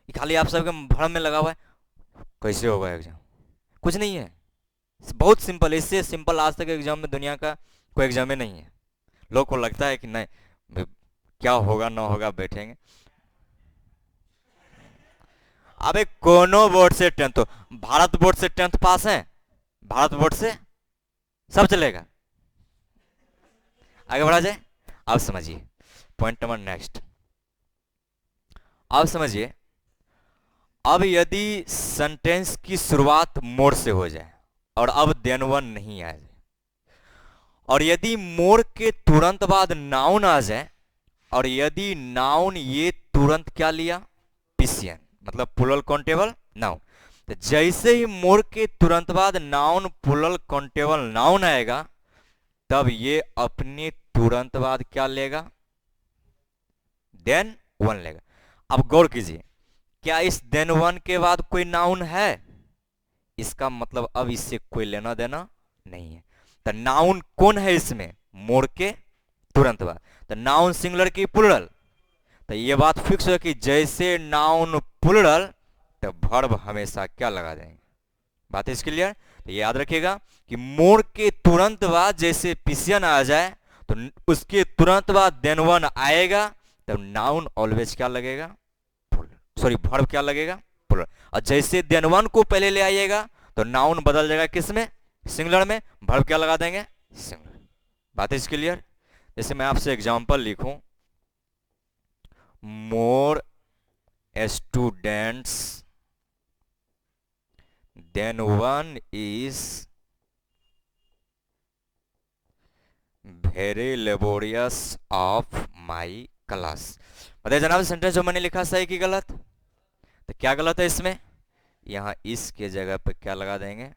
A: ये खाली आप सबके भ्रम में लगा हुआ है कैसे होगा एग्जाम, कुछ नहीं है, बहुत सिंपल। इससे सिंपल आज तक एग्जाम में दुनिया का कोई एग्जाम ही नहीं है। लोग को लगता है कि नहीं क्या होगा ना होगा, बैठेंगे। अबे कोनो बोर्ड से 10th, भारत बोर्ड से 10th पास है, भारत बोर्ड से सब चलेगा। आगे बढ़ा जाए, अब समझिए पॉइंट नंबर नेक्स्ट। अब समझिए, अब यदि सेंटेंस की शुरुआत मोर से हो जाए और अब देन वन नहीं आ जाए, और यदि मोर के तुरंत बाद नाउन आ जाए, और यदि नाउन ये तुरंत क्या लिया, पिशियन, मतलब प्लूरल काउंटेबल नाउन। तो जैसे ही मोर के तुरंत बाद नाउन प्लूरल काउंटेबल नाउन आएगा, तब ये अपने तुरंत बाद क्या लेगा, देन वन लेगा। अब गौर कीजिए, क्या इस देन वन के बाद कोई नाउन है? इसका मतलब अब इससे कोई लेना देना नहीं है। तो नाउन कौन है इसमें, मोर के तुरंत बाद। तो नाउन सिंगुलर की प्लूरल, तो ये बात फिक्स है कि जैसे नाउन प्लूरल तो वर्ब हमेशा क्या लगा देंगे। बात इसके लिए, तो ये याद रखिएगा कि मोर के तुरंत बाद जैसे पिशियन आ जाए तो उसके तुरंत बाद देन वन आएगा, तब नाउन ऑलवेज क्या लगेगा, सॉरी वर्ब क्या लगेगा, प्लूरल। और जैसे देन वन को पहले ले आइएगा तो नाउन बदल जाएगा किसमें, सिंगुलर में, वर्ब क्या लगा देंगे, सिंगुलर। बात इज क्लियर? जैसे मैं आपसे एग्जांपल लिखूं, more students than one is very laborious of my class. बताइए जनाब, सेंटेंस जो मैंने लिखा सही कि गलत? तो क्या गलत है इसमें, यहां इस के जगह पे क्या लगा देंगे।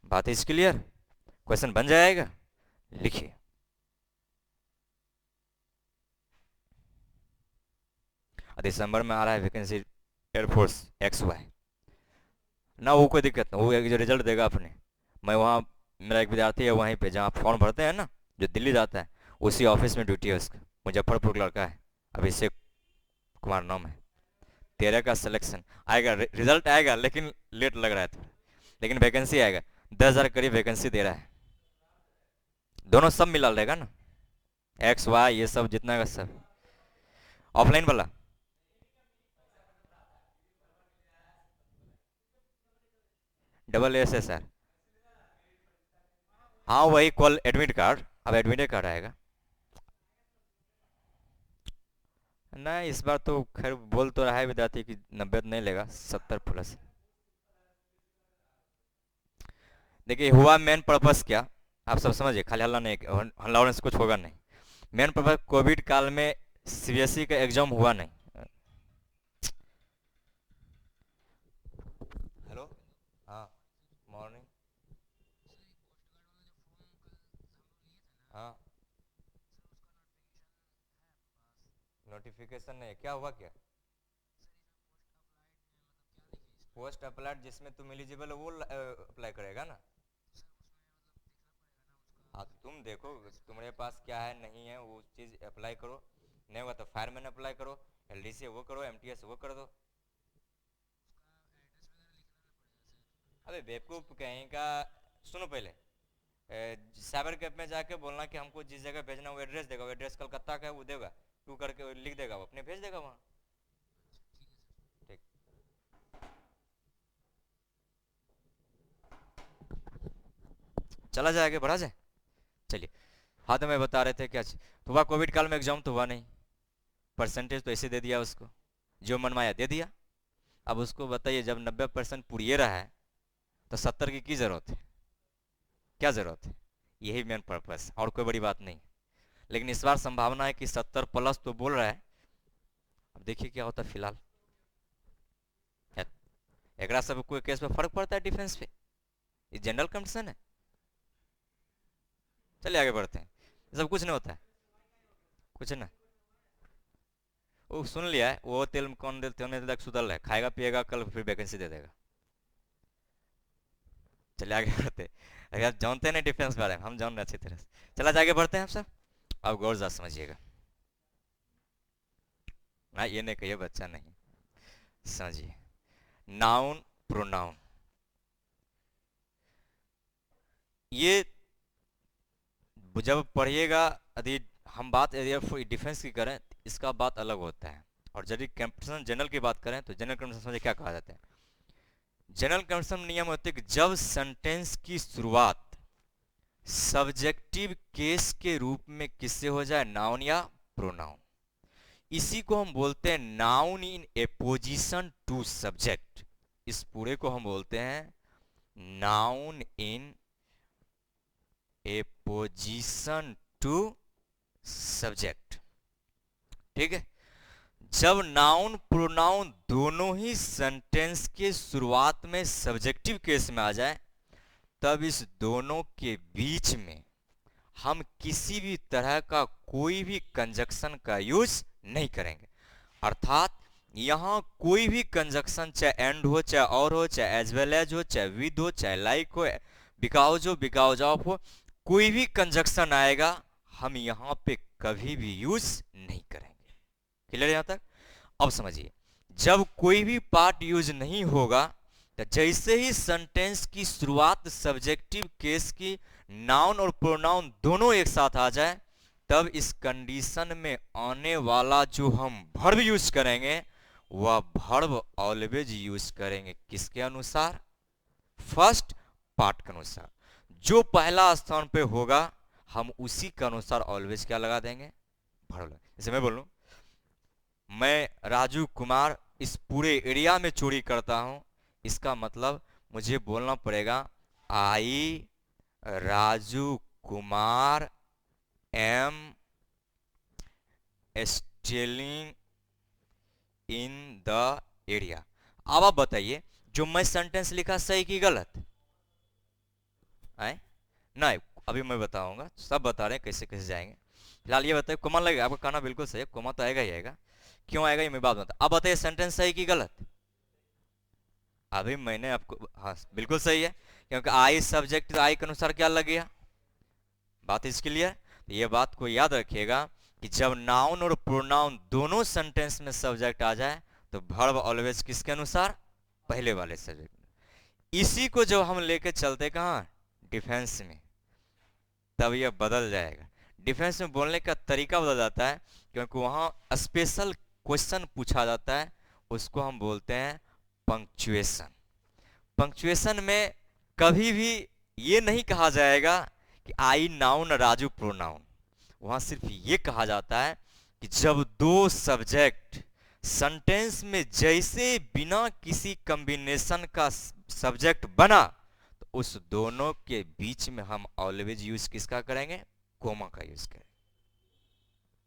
A: बात इज क्लियर? क्वेश्चन बन जाएगा, लिखिए। दिसंबर में आ रहा है वैकेंसी एयरफोर्स XY ना, वो कोई दिक्कत ना, वो जो रिजल्ट देगा अपने, मैं वहाँ, मेरा एक विद्यार्थी है वहीं पे जहाँ फॉर्म भरते हैं ना, जो दिल्ली जाता है, उसी ऑफिस में ड्यूटी है उसका, मुजफ्फरपुर का लड़का है, अभिषेक कुमार नाम है। 13 का सिलेक्शन आएगा, रिजल्ट आएगा लेकिन लेट लग रहा है थोड़ा, लेकिन वैकेंसी आएगा। 10,000 करीब वैकेंसी दे रहा है। दोनों सब मिला रहेगा ना, एक्स वाई ये सब जितना का सब। ऑफलाइन वाला SSR। हाँ वही कॉल एडमिट कार्ड, अब एडमिट कार्ड आएगा। नहीं इस बार तो खैर बोल तो रहा है विद्यार्थी कि 90 नहीं लेगा, 70 प्लस। देखिए हुआ मेन पर्पस क्या, आप सब समझिए, खाली हल्ला नहीं, हल्ला होने से कुछ होगा नहीं। मेन पर्पस कोविड काल में CBSE का एग्जाम हुआ नहीं। हेलो, हाँ मॉर्निंग, हाँ नोटिफिकेशन नहीं है, क्या हुआ क्या? पोस्ट अप्लाइड जिसमें तुम एलिजिबल हो वो अप्लाई करेगा ना। हाँ तो तुम देखो तुम्हारे पास क्या है नहीं है, वो चीज़ अप्लाई करो। नहीं हुआ तो फायरमैन अप्लाई करो, LDC वो करो, MTS वो कर दो। अबे बेवकूफ़ कहीं का, सुनो पहले, साइबर कैफ में जाके बोलना कि हमको जिस जगह भेजना वो एड्रेस देगा, वो एड्रेस कलकत्ता का है वो देगा, टू करके लिख देगा, वो अपने भेज देगा वहाँ। ठीक। चला जाए आगे बढ़ा जाए, चलिए। हाँ तो मैं बता रहे थे क्या तो हुआ, कोविड काल में एग्जाम तो हुआ नहीं, परसेंटेज तो ऐसे दे दिया उसको, जो मनमाया दे दिया। अब उसको बताइए जब 90% पुड़िए रहा है तो 70 की जरूरत है, क्या जरूरत है? यही मेन पर्पस, और कोई बड़ी बात नहीं। लेकिन इस बार संभावना है कि 70 प्लस तो बोल रहा है, अब देखिए क्या होता है फिलहाल। एकरा सब कोई केस पे फर्क पड़ता है डिफेंस पे, ये जनरल कंडीशन है। चलिए आगे बढ़ते हैं, ये सब कुछ नहीं होता है, कुछ ना। वो सुन लिया है, वो तेल में कौन तेल तक सुधल है, खाएगा पिएगा कल फिर वैकेंसी दे देगा। चलिए आगे बढ़ते हैं। अगर आप जानते नहीं डिफेंस बारे में, हम जान रहे अच्छी तरह से। चला आगे बढ़ते हैं आप सब, अब गौर से समझिएगा। ना ये नहीं कहिए बच्चा नहीं, समझिए। नाउन प्रोनाउन, ये जब पढ़िएगा, यदि हम बात यदि डिफेंस की करें तो इसका बात अलग होता है, और यदि कंपटीशन जनरल की बात करें तो जनरल कंपटीशन समझिए क्या कहा जाता है। जनरल कंपटीशन नियम होते हैं कि जब सेंटेंस की शुरुआत सब्जेक्टिव केस के रूप में किससे हो जाए, नाउन या प्रोनाउन, इसी को हम बोलते हैं noun in apposition to subject. इस पूरे को हम बोलते हैं noun in apposition to subject. ठीक है, जब नाउन प्रोनाउन दोनों ही सेंटेंस के शुरुआत में सब्जेक्टिव केस में आ जाए, तब इस दोनों के बीच में हम किसी भी तरह का कोई भी कंजक्शन का यूज नहीं करेंगे। अर्थात यहां कोई भी कंजक्शन, चाहे एंड हो, चाहे और हो, चाहे एज वेल एज हो, चाहे विद हो, चाहे लाइक हो, बिकॉज हो, बिकॉज ऑफ हो, कोई भी कंजक्शन आएगा हम यहां पे कभी भी यूज नहीं करेंगे। क्लियर यहां तक? अब समझिए, जब कोई भी पार्ट यूज नहीं होगा तो जैसे ही सेंटेंस की शुरुआत सब्जेक्टिव केस की नाउन और प्रोनाउन दोनों एक साथ आ जाए, तब इस कंडीशन में आने वाला जो हम वर्ब यूज करेंगे वह वर्ब ऑलवेज यूज करेंगे किसके अनुसार, फर्स्ट पार्ट के अनुसार। जो पहला स्थान पे होगा हम उसी के अनुसार ऑलवेज क्या लगा देंगे, वर्ब। जैसे मैं बोलूं, मैं राजू कुमार इस पूरे एरिया में चोरी करता हूं, इसका मतलब मुझे बोलना पड़ेगा I Raju Kumar am stealing in the area. अब आप बताइए जो मैं सेंटेंस लिखा सही कि गलत है? नहीं, अभी मैं बताऊंगा, सब बता रहे हैं कैसे कैसे जाएंगे। फिलहाल ये बताइए, कोमा लगेगा, आपका कहना बिल्कुल सही है, कोमा तो आएगा ही आएगा। क्यों आएगा ये मैं बात बता, अब बताइए सेंटेंस सही कि गलत। अभी मैंने आपको, हाँ बिल्कुल सही है, क्योंकि आई सब्जेक्ट आई के अनुसार क्या लग गया, बात इसके लिए। तो ये बात को याद रखिएगा कि जब नाउन और प्रोनाउन दोनों सेंटेंस में सब्जेक्ट आ जाए तो वर्ब ऑलवेज किसके अनुसार, पहले वाले सब्जेक्ट। इसी को जब हम लेके चलते कहाँ, डिफेंस में, तब यह बदल जाएगा। डिफेंस में बोलने का तरीका बदल जाता है, क्योंकि वहां स्पेशल क्वेश्चन पूछा जाता है, उसको हम बोलते हैं पंक्चुएशन। पंक्चुएशन में कभी भी ये नहीं कहा जाएगा कि आई नाउन राजू प्रोनाउन। वहां सिर्फ ये कहा जाता है कि जब दो सब्जेक्ट सेंटेंस में जैसे बिना किसी कॉम्बिनेशन का सब्जेक्ट बना, तो उस दोनों के बीच में हम ऑलवेज यूज किसका करेंगे, कोमा का यूज करेंगे।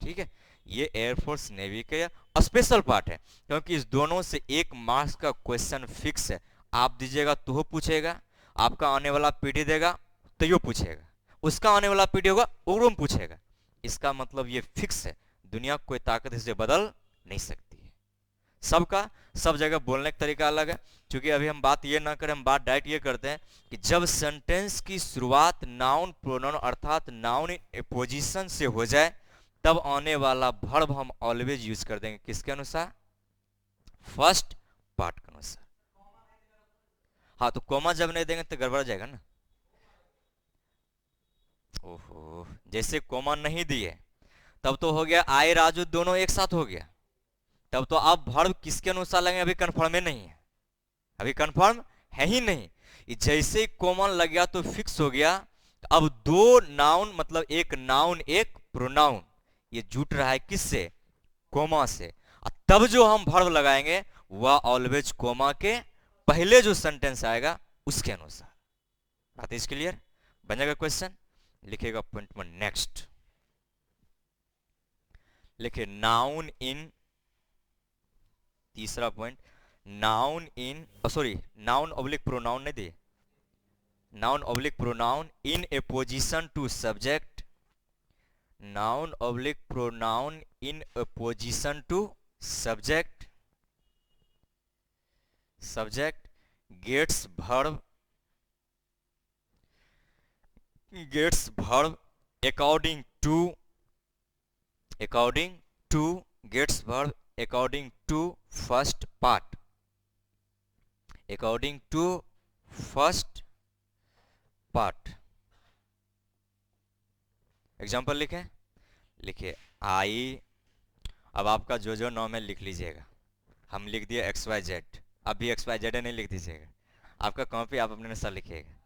A: ठीक है, ये एयरफोर्स नेवी का स्पेशल पार्ट है, क्योंकि इस दोनों से एक मार्क्स का क्वेश्चन फिक्स है। आप दीजिएगा तो वो पूछेगा, आपका आने वाला पीटी देगा तो यो पूछेगा, उसका आने वाला पीटी होगा वो पूछेगा। इसका मतलब ये फिक्स है, दुनिया कोई ताकत इसे बदल नहीं सकती है। सबका सब जगह बोलने का तरीका अलग है। क्योंकि अभी हम बात ये ना करें, हम बात डायरेक्ट ये करते हैं कि जब सेंटेंस की शुरुआत नाउन प्रोनाउन अर्थात नाउन इन पोजीशन से हो जाए, तब आने वाला वर्ब हम ऑलवेज यूज कर देंगे किसके अनुसार, फर्स्ट पार्ट के अनुसार। हाँ, तो कोमा जब नहीं देंगे तो गड़बड़ जाएगा ना। ओहो, जैसे कोमा नहीं दिए तब तो हो गया आई राजू दोनों एक साथ हो गया, तब तो अब वर्ब किसके अनुसार लगेंगे, अभी कंफर्म ही नहीं है, अभी कंफर्म है ही नहीं। जैसे कोमा लग गया तो फिक्स हो गया। तो अब दो नाउन मतलब एक नाउन एक प्रोनाउन, ये जुट रहा है किससे, कोमा से। तब जो हम वर्ब लगाएंगे वह ऑलवेज कोमा के पहले जो सेंटेंस आएगा उसके अनुसार। बात इज क्लियर, बन जाएगा क्वेश्चन। लिखेगा पॉइंट में नेक्स्ट, लिखे नाउन इन, तीसरा point, noun in sorry noun oblique pronoun नहीं दिए, noun oblique pronoun in apposition to subject, noun oblique pronoun in apposition to subject, subject gets verb according to gets verb according to first part, according to first part। Example लिखें, लिखिए आई, अब आपका जो जो नाम है लिख लीजिएगा। हम लिख दिए एक्स वाई जेड, अभी एक्स वाई जेड नहीं लिख दीजिएगा, आपका कॉपी आप अपने अनुसार लिखिएगा।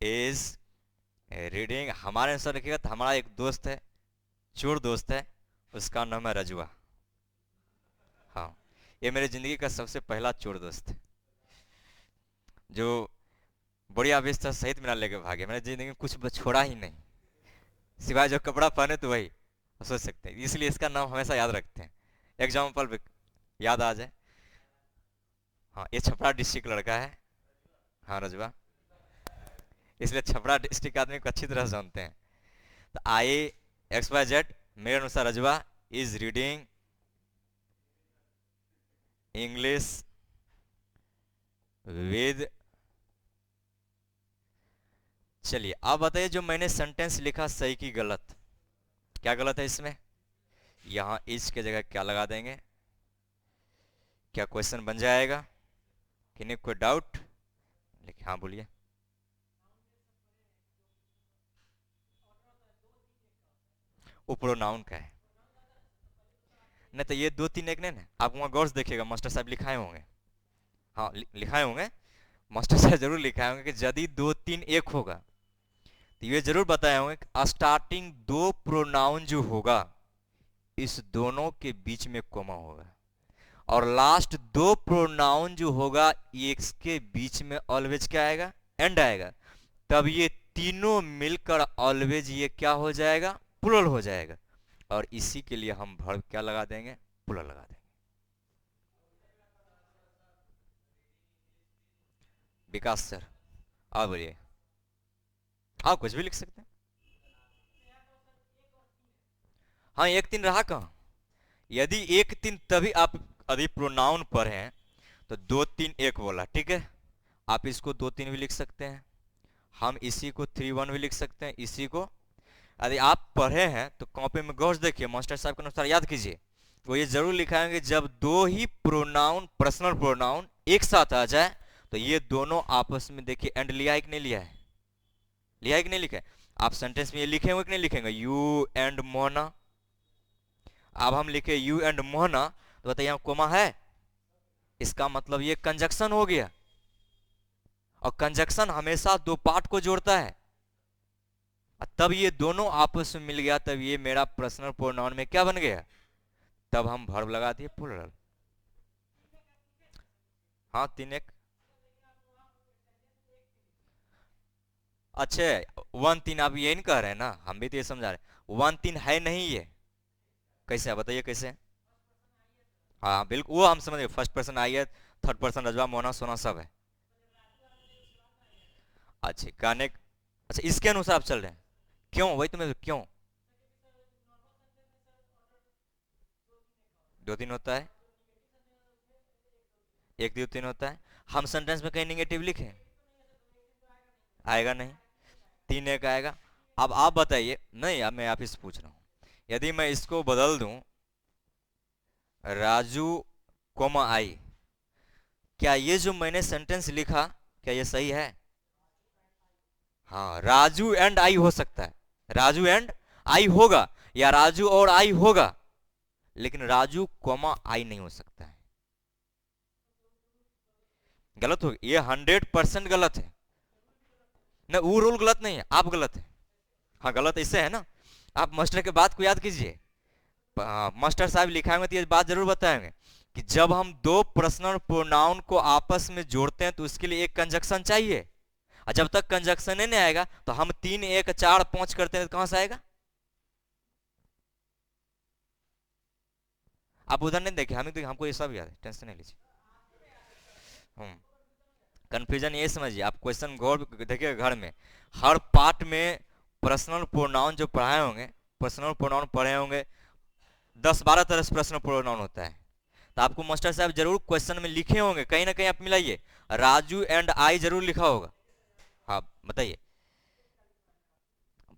A: इज रीडिंग, हमारे अनुसार लिखिएगा तो हमारा एक दोस्त है, चोर दोस्त है, उसका नाम है रजुआ। हाँ, ये मेरी जिंदगी का सबसे पहला चोर दोस्त है, जो बड़ी अवस्था सहित मेरा लेके भागे। मैंने जिंदगी में कुछ छोड़ा ही नहीं, सिवाय जो कपड़ा पहने तो वही सोच सकते हैं, इसलिए इसका नाम हमेशा याद रखते हैं, एग्जाम्पल याद आ जाए। हाँ, ये छपरा डिस्ट्रिक्ट लड़का है, हाँ रजुआ, इसलिए छपरा डिस्ट्रिक्ट आदमी को अच्छी तरह जानते हैं। तो आई एक्स वाई जेड, मेरे अनुसार रजुआ इज रीडिंग इंग्लिश विद, चलिए अब बताइए जो मैंने सेंटेंस लिखा सही की गलत, क्या गलत है इसमें, यहां इज के जगह क्या लगा देंगे, क्या क्वेश्चन बन जाएगा, किन्हीं कोई डाउट, लिखिए हाँ बोलिए। वो प्रोनाउन का है, नहीं तो ये 2 3 1 नहीं ना, आप वहां गौर से देखिएगा, मास्टर साहब लिखाए होंगे, हाँ लिखाए होंगे, मास्टर साहब जरूर लिखाए होंगे कि यदि 2 3 1 होगा तो ये जरूर बताए होंगे कि स्टार्टिंग 2 प्रोनाउन जो होगा इस दोनों के बीच में कोमा होगा, और लास्ट 2 प्रोनाउन जो होगा इसके बीच में ऑलवेज क्या आएगा, एंड आएगा। तब ये तीनों मिलकर ऑलवेज ये क्या हो जाएगा, प्लुरल हो जाएगा, और इसी के लिए हम वर्ब क्या लगा देंगे, प्लुरल लगा देंगे। विकास सर आप बोलिए, आप कुछ भी लिख सकते हैं। हाँ 1 3 रहा कहाँ, यदि 1 3 तभी आप यदि प्रोनाउन पर हैं तो 2 3 1 बोला, ठीक है, आप इसको 2 3 भी लिख सकते हैं, हम इसी को 3 1 भी लिख सकते हैं, इसी को यदि आप पढ़े हैं तो कॉपी में गौर से देखिए, मास्टर साहब के अनुसार याद कीजिए। वो ये जरूर लिखाएंगे जब दो ही प्रोनाउन, पर्सनल प्रोनाउन एक साथ आ जाए तो ये दोनों आपस में, देखिए एंड लिया है कि नहीं लिया है, लिया है कि नहीं लिखा है। आप सेंटेंस में ये लिखे हुए कि नहीं लिखेंगे, यू एंड मोहना। अब हम लिखे यू एंड मोहना तो बताइए यहाँ कोमा है, इसका मतलब ये कंजक्शन हो गया। और कंजक्शन हमेशा दो पार्ट को जोड़ता है, तब ये दोनों आपस में मिल गया, तब ये मेरा पर्सनल प्रोनाउन में क्या बन गया, तब हम वर्ब लगा दिए प्लूरल। हाँ 3 1। अच्छा 1 3 आप ये नहीं कह रहे हैं ना, हम भी तो ये समझा रहे हैं 1 3 है नहीं ये, कैसे बताइए कैसे। हाँ बिल्कुल वो हम समझ गए, फर्स्ट पर्सन आई है, थर्ड पर्सन रजवा मोना सोना सब है। अच्छा गाने, अच्छा इसके अनुसार आप चल रहे हैं, क्यों वही तुम्हें क्यों 2 3 होता है, 1 2 3 होता है। हम सेंटेंस में कहीं निगेटिव लिखे, आएगा नहीं, 3 1 आएगा। अब आप बताइए, नहीं अब मैं आप ही से पूछ रहा हूं, यदि मैं इसको बदल दूं राजू कोमा आई, क्या ये जो मैंने सेंटेंस लिखा क्या ये सही है। हाँ राजू एंड आई हो सकता है, राजू एंड आई होगा, या राजू और आई होगा, लेकिन राजू कोमा आई नहीं हो सकता है। गलत हो गया, ये 100% गलत है ना, वो रूल गलत नहीं है, आप गलत है। हाँ गलत इससे है ना, आप मास्टर के बात को याद कीजिए। मास्टर साहब लिखाएंगे तो ये बात जरूर बताएंगे कि जब हम दो पर्सनल प्रोनाउन को आपस में जोड़ते हैं तो उसके लिए एक कंजक्शन चाहिए, और जब तक कंजक्शन नहीं आएगा तो हम 3 1 4 5 करते हैं तो कहां से आएगा। आप उधर नहीं देखे, हमें तो हमको ये सब याद है, टेंशन नहीं लीजिए। कंफ्यूजन ये समझिए, आप क्वेश्चन गौर देखिए घर में, हर पार्ट में पर्सनल प्रोनाउन जो पढ़ाए होंगे, पर्सनल प्रोनाउन पढ़े होंगे, 10 12 तरह से पर्सनल प्रोनाउन होता है, तो आपको मास्टर साहब जरूर क्वेश्चन में लिखे होंगे, कहीं ना कहीं आप मिलाइए, राजू एंड आई जरूर लिखा होगा। हाँ बताइए,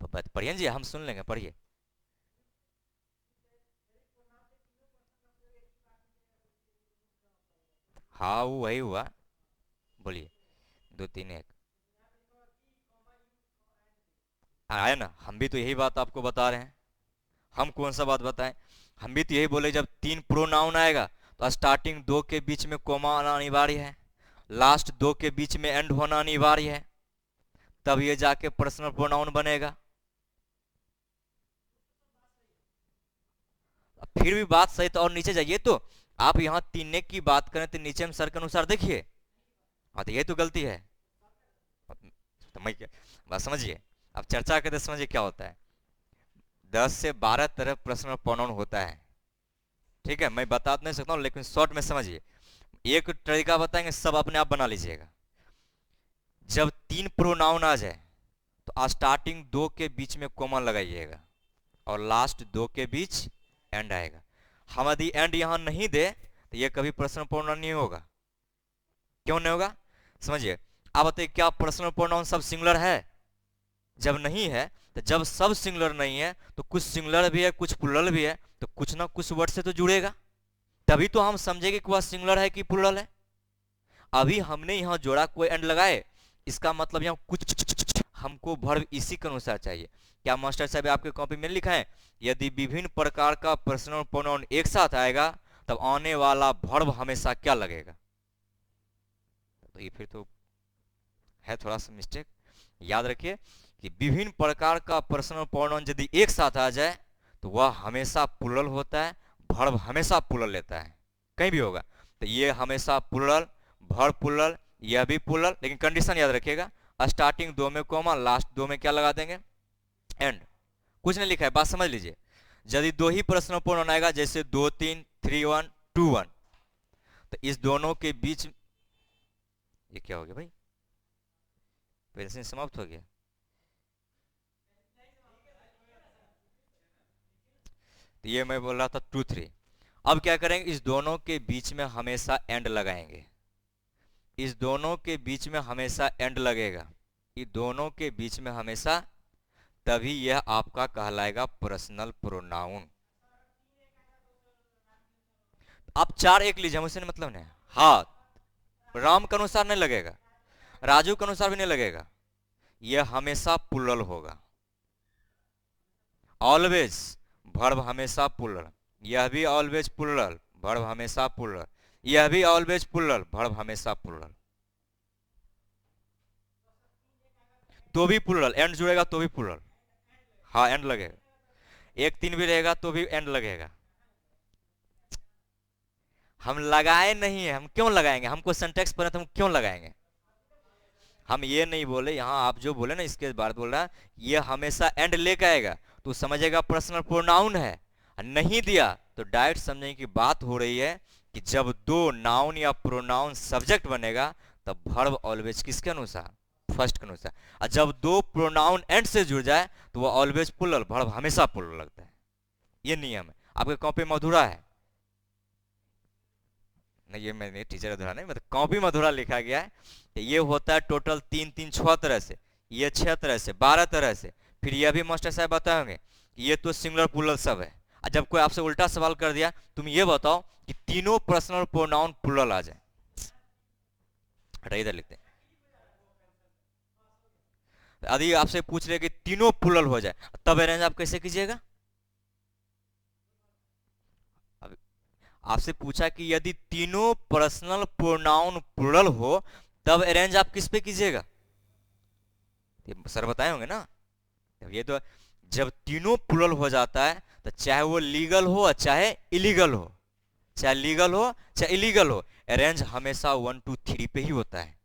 A: पढ़िए जी हम सुन लेंगे, पढ़िए। हाँ वो वही हुआ, बोलिए 2 3 1 आया ना, हम भी तो यही बात आपको बता रहे हैं। हम कौन सा बात बताएं, हम भी तो यही बोले जब 3 प्रोनाउन आएगा तो स्टार्टिंग 2 के बीच में कोमा आना अनिवार्य है, लास्ट 2 के बीच में एंड होना अनिवार्य है, तब ये जाके पर्सनल प्रोनाउन बनेगा। फिर भी बात सही, तो और नीचे जाइए तो आप यहाँ 3 1 की बात करें तो नीचे में सर के अनुसार देखिए। हाँ तो ये तो गलती है, तो मैं क्या बात समझिए, अब चर्चा करते समझिए क्या होता है। 10 से 12 तरह पर्सनल प्रोनाउन होता है, ठीक है, मैं बता नहीं सकता हूँ लेकिन शॉर्ट में समझिए। एक तरीका बताएंगे, सब अपने आप बना लीजिएगा। जब 3 प्रोनाउन आ जाए तो स्टार्टिंग 2 के बीच में कॉमा लगाइएगा और लास्ट 2 के बीच एंड आएगा। हम यदि एंड यहां नहीं दे तो ये कभी पर्सनल प्रोनाउन नहीं होगा। क्यों नहीं होगा समझिए। आप बताइए क्या पर्सनल प्रोनाउन सब सिंगुलर है, जब नहीं है, तो जब सब सिंगुलर नहीं है तो कुछ सिंगुलर भी है कुछ प्लूरल भी है, तो कुछ ना कुछ वर्ड से तो जुड़ेगा, तभी तो हम समझेंगे कि वह सिंगुलर है कि प्लूरल है। अभी हमने यहां जोड़ा कोई एंड लगाए, इसका मतलब यहां कुछ हमको वर्ब इसी के अनुसार चाहिए। क्या मास्टर साहब आपके कॉपी में लिखा है, यदि विभिन्न प्रकार का पर्सनल प्रोनाउन एक साथ आएगा तब आने वाला वर्ब हमेशा क्या लगेगा। तो ये फिर तो है थोड़ा सा मिस्टेक, याद रखिए कि विभिन्न प्रकार का पर्सनल प्रोनाउन यदि एक साथ आ जाए तो वह हमेशा प्लूरल होता है, वर्ब हमेशा प्लूरल लेता है, कहीं भी होगा। तो ये हमेशा प्लूरल, वर्ब प्लूरल, यह भी प्लूरल, लेकिन कंडीशन याद रखिएगा, स्टार्टिंग 2 में कॉमा, लास्ट 2 में क्या लगा देंगे एंड। कुछ नहीं लिखा है, बात समझ लीजिए। यदि 2 ही पर्सनल प्रोनाउन आएगा जैसे 2 3 3 1 2 1, तो इस दोनों के बीच ये क्या हो गया भाई, पेंसिल समाप्त हो गया। तो ये मैं बोल रहा था 2 3। अब क्या करेंगे, इस दोनों के बीच में हमेशा एंड लगाएंगे, इस दोनों के बीच में हमेशा एंड लगेगा, ये दोनों के बीच में हमेशा, तभी यह आपका कहलाएगा पर्सनल प्रोनाउन। आप चार एक लीजिए, मुझसे मतलब नहीं। हाँ, राम के अनुसार नहीं लगेगा, राजू के अनुसार भी नहीं लगेगा, यह हमेशा प्लुरल होगा। ऑलवेज, वर्ब हमेशा प्लुरल, यह भी ऑलवेज प्लुरल, वर्ब हमेशा प्लुरल, यह भी ऑलवेज प्लुरल, वर्ब हमेशा प्लुरल। तो भी प्लुरल, एंड जुड़ेगा तो भी प्लुरल। हाँ, एंड लगेगा, एक तीन भी रहेगा तो भी एंड लगेगा। हम लगाए नहीं है, हम क्यों लगाएंगे? हमको सिंटेक्स पढ़े तो हम क्यों लगाएंगे? हम ये नहीं बोले, यहाँ आप जो बोले ना इसके बाद बोल रहा ये हमेशा एंड लेके आएगा तो समझेगा पर्सनल प्रोनाउन है। नहीं दिया तो डायरेक्ट समझेंगे कि बात हो रही है कि जब दो नाउन या प्रोनाउन सब्जेक्ट बनेगा तब वर्ब ऑलवेज किसके अनुसार? फर्स्ट के अनुसार। और जब दो प्रोनाउन एंड से जुड़ जाए तो वो ऑलवेज प्लुरल, वर्ब हमेशा प्लुरल लगता है। ये नियम है। आपके कॉपी में अधूरा है नहीं, ये मैंने टीचर अधूरा नहीं, मतलब कॉपी में अधूरा लिखा गया है। ये होता है टोटल तीन तीन छह तरह से, ये छह तरह से, 12 तरह से। फिर यह भी मास्टर साहब बताए होंगे ये तो सिंगुलर प्लुरल सब है। जब कोई आपसे उल्टा सवाल कर दिया तुम ये बताओ कि तीनों पर्सनल प्रोनाउन प्लुरल आ जाए, हटाइए, इधर लिखते हैं। यदि आपसे पूछ रहे कि तीनों प्लुरल हो जाए तब अरेंज आप कैसे कीजिएगा? आपसे पूछा कि यदि तीनों पर्सनल प्रोनाउन प्लुरल हो तब अरेंज आप किस पे कीजिएगा? सर बताए होंगे ना। ये तो जब तीनों प्लुरल हो जाता है तो चाहे वो लीगल हो चाहे इलीगल हो, चाहे लीगल हो चाहे इलीगल हो, अरेंज हमेशा 1 2 3 पे ही होता है।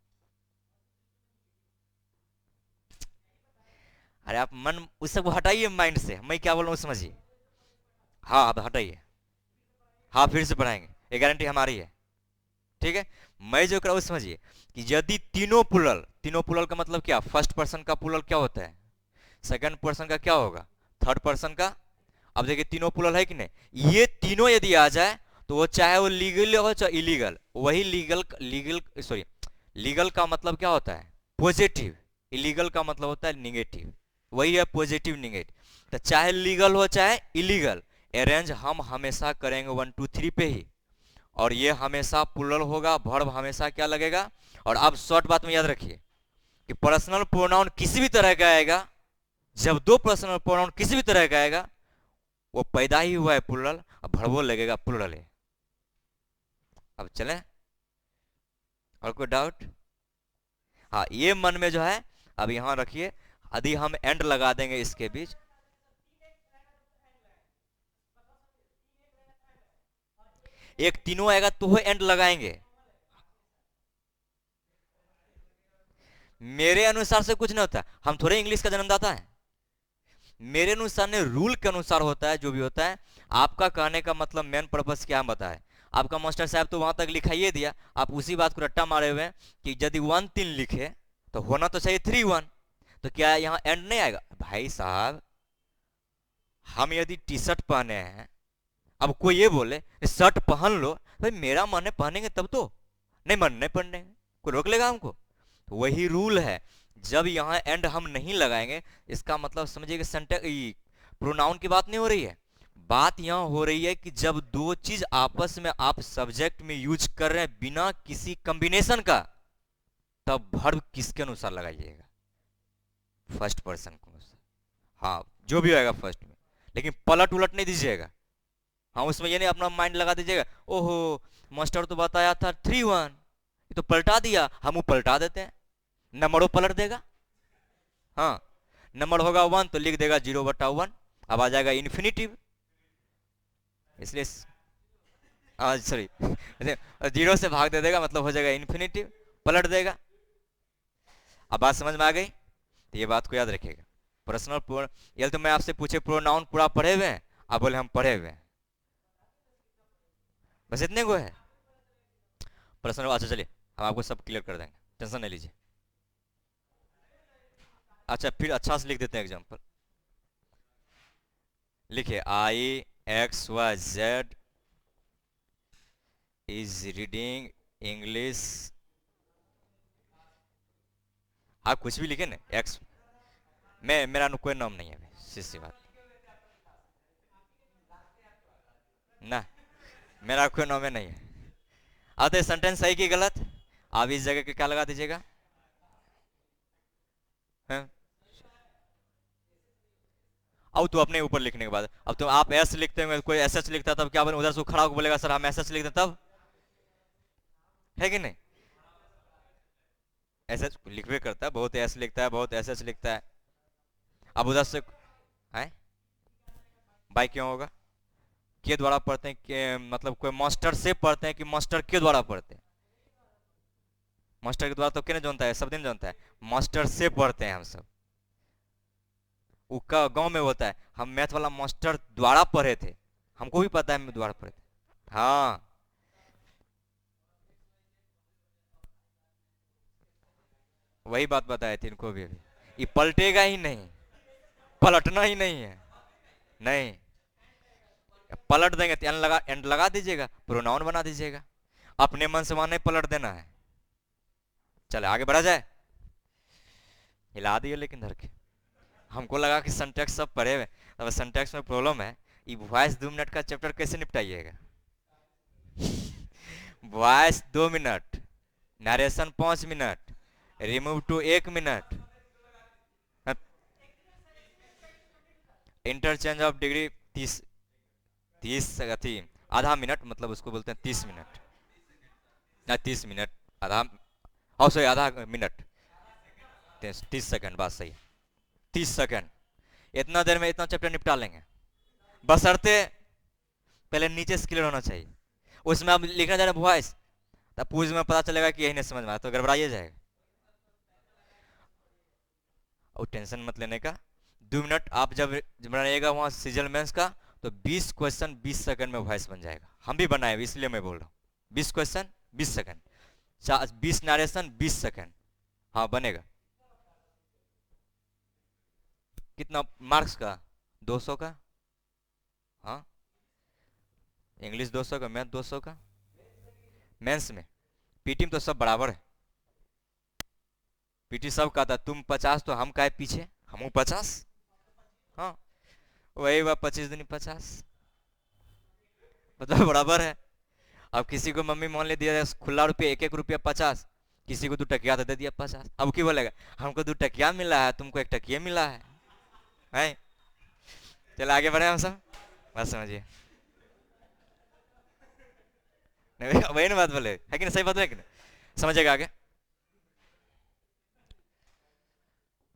A: अरे आप मन उस सबको हटाइए माइंड से, मैं क्या बोल रहा हूँ समझिए। हाँ आप हटाइए, हाँ फिर से पढ़ाएंगे, ये गारंटी हमारी है। ठीक है, मैं जो कर रहा हूँ समझिए कि यदि तीनों प्लुरल, तीनों प्लुरल का मतलब क्या? फर्स्ट पर्सन का प्लुरल क्या होता है, सेकंड पर्सन का क्या होगा, थर्ड पर्सन का। अब देखिए तीनों प्लुरल है कि नहीं, ये तीनों यदि आ जाए तो वो चाहे वो लीगल हो चाहे इलीगल, वही लीगल, लीगल सॉरी, लीगल का मतलब क्या होता है? पॉजिटिव। इलीगल का मतलब होता है निगेटिव, वही है पॉजिटिव निगेटिव। तो चाहे लीगल हो चाहे इलीगल, अरेंज हम हमेशा करेंगे 1 2 3 पे ही, और ये हमेशा प्लुरल होगा, वर्ब हमेशा क्या लगेगा। और अब शॉर्ट बात में याद रखिए कि पर्सनल प्रोनाउन किसी भी तरह का आएगा, जब दो पर्सनल प्रोनाउन किसी भी तरह का आएगा वो पैदा ही हुआ है प्लुरल, अब वर्बो लगेगा प्लुरल है। अब चलें, और कोई डाउट? हाँ, ये मन में जो है अब यहां रखिए, यदि हम एंड लगा देंगे इसके बीच, एक तीनों आएगा तो वो एंड लगाएंगे। मेरे अनुसार से कुछ नहीं होता, हम थोड़े इंग्लिश का जन्मदाता है। मेरे अनुसार ने रूल के अनुसार होता है जो भी होता है। आपका कहने का मतलब मेन पर्पस क्या हम बताएं? आपका मास्टर साहब तो वहां तक लिखाइए दिया, आप उसी बात को रट्टा मारे हुए हैं कि यदि 1 3 लिखे तो होना तो चाहिए 3 1, तो क्या यहाँ एंड नहीं आएगा? भाई साहब, हम यदि टी शर्ट पहने हैं, अब कोई ये बोले शर्ट पहन लो, भाई मेरा मन है पहनेंगे तब तो, नहीं मन नहीं पहनेंगे, कोई रोक लेगा हमको? तो वही रूल है, जब यहाँ एंड हम नहीं लगाएंगे इसका मतलब समझिए कि सेंटेंस प्रोनाउन की बात नहीं हो रही है। बात यहाँ हो रही है कि जब दो चीज आपस में आप सब्जेक्ट में यूज कर रहे हैं बिना किसी कॉम्बिनेशन का, तब वर्ब किसके अनुसार लगाइएगा? फर्स्ट पर्सन के अनुसार। हाँ, जो भी आएगा फर्स्ट में, लेकिन पलट उलट नहीं दीजिएगा। हाँ, उसमें ये नहीं अपना माइंड लगा दीजिएगा ओहो मास्टर तो बताया था 3 1, ये तो पलटा दिया, हम वो पलटा देते हैं, नंबरों पलट देगा। हाँ, नंबर होगा 1 तो लिख देगा 0/1, अब आ जाएगा इन्फिनिटिव, इसलिए सॉरी 0 से भाग दे देगा मतलब हो जाएगा इन्फिनिटिव, पलट देगा। अब बात समझ में आ गई? तो ये बात को याद रखिएगा। पर्सनल, ये तो मैं आपसे पूछे प्रोनाउन पूरा पढ़े हुए हैं, आप बोले हम पढ़े हुए हैं, बस इतने को है पर्सनल। अच्छा चलिए, हम आपको सब क्लियर कर देंगे, टेंशन नहीं लीजिए। अच्छा फिर अच्छा से लिख देते हैं एग्जाम्पल, लिखिए IXYZ इज रीडिंग इंग्लिश। आप कुछ भी लिखे ना, एक्स, मेरा कोई नाम नहीं है भाई, सीधी बात। ना, मेरा कोई नाम नहीं है। अब तो सेंटेंस सही की गलत, आप इस जगह के क्या लगा दीजिएगा, हैं? अब तो अपने ऊपर लिखने के बाद, अब तो आप एस लिखते होंगे, कोई एस एच लिखता है, तब क्या बोले, उधर से खड़ा होकर बोलेगा सर हम एस एच लिखते हैं, तब है कि नहीं? एस एच लिखवे करता है, बहुत एस लिखता है, बहुत एस एच लिखता है। अब उधर से है, बाई क्यों होगा, के द्वारा पढ़ते हैं के, मतलब कोई मास्टर से पढ़ते हैं कि मास्टर के द्वारा पढ़ते हैं? मास्टर के द्वारा तो क्या नहीं जानता है, सब दिन जानता है, मास्टर से पढ़ते हैं हम सब। उसका गांव में होता है, हम मैथ वाला मास्टर द्वारा पढ़े थे, हमको भी पता है हम द्वारा पढ़े थे। हाँ, वही बात बताए थे इनको भी अभी। ये पलटेगा ही नहीं, पलटना ही नहीं है। नहीं, पलट देंगे तो एंड लगा दीजिएगा, प्रोनाउन बना दीजिएगा, अपने मन से वहां नहीं पलट देना है। चले आगे बढ़ा जाए, हिला दिए लेकिन धर के। हमको लगा कि सिंटैक्स सब पढ़े हुए, अब सिंटैक्स में प्रॉब्लम है। ये वॉइस 2 मिनट का चैप्टर कैसे निपटाइएगा? Voice 2 minute, narration 5 minute, remove to 1 minute, interchange of degree 30, 30 आधा मिनट, मतलब उसको बोलते हैं 30 मिनट, ना 30 मिनट, आधा, और सॉरी आधा मिनट, 30 सेकंड, बात सही है, 30 सेकंड। इतना देर में इतना चैप्टर निपटा लेंगे, बशर्ते पहले नीचे से क्लियर होना चाहिए। उसमें अब लिखना जाए वॉइस, तब पूछ में पता चलेगा कि यही नहीं समझ में आया तो गड़बड़ाइए जाएगा। और टेंशन मत लेने का, 2 मिनट आप जब बनाइएगा वहां सीजल मेंस का, तो 20 क्वेश्चन 20 सेकंड में वॉइस बन जाएगा। हम भी बनाए इसलिए मैं बोल रहा हूँ, 20 क्वेश्चन 20 सेकंड, 20 नरेशन 20 सेकंड, हाँ बनेगा। कितना मार्क्स का? 200 का, हाँ, इंग्लिश 200 का, मैथ 200 का, मेंस में। पीटी में तो सब बराबर है, पीटी सब का था, तुम 50 तो हम का पीछे, हम 50, हाँ, वही हुआ 25 दूनी 50, मतलब बराबर है। अब किसी को मम्मी मान ले दिया खुला रुपया, 1 1 रुपया 50, किसी को 2 टकिया तो दे दिया 50, अब क्यों बोलेगा हमको 2 टकिया मिला है, तुमको 1 टकिया मिला है? चलो आगे बढ़े हम सब, बात समझिए। नहीं वही ना बात बोले, है कि नहीं, सही बात है कि नहीं? समझिएगा आगे,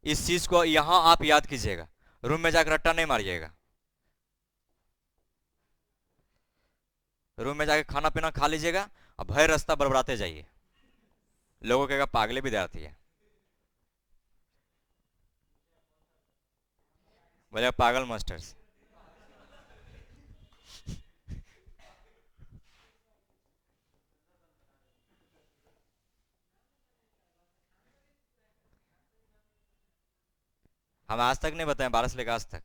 A: इस चीज को यहां आप याद कीजिएगा, रूम में जाकर रट्टा नहीं मारिएगा। रूम में जाके खाना पीना खा लीजिएगा, और भय रास्ता बड़बड़ाते जाइए, लोगों कहेगा पागले विद्यार्थी है, बोलेगा पागल मास्टर्स। हम आज तक नहीं बताए, 12 से लेकर आज तक।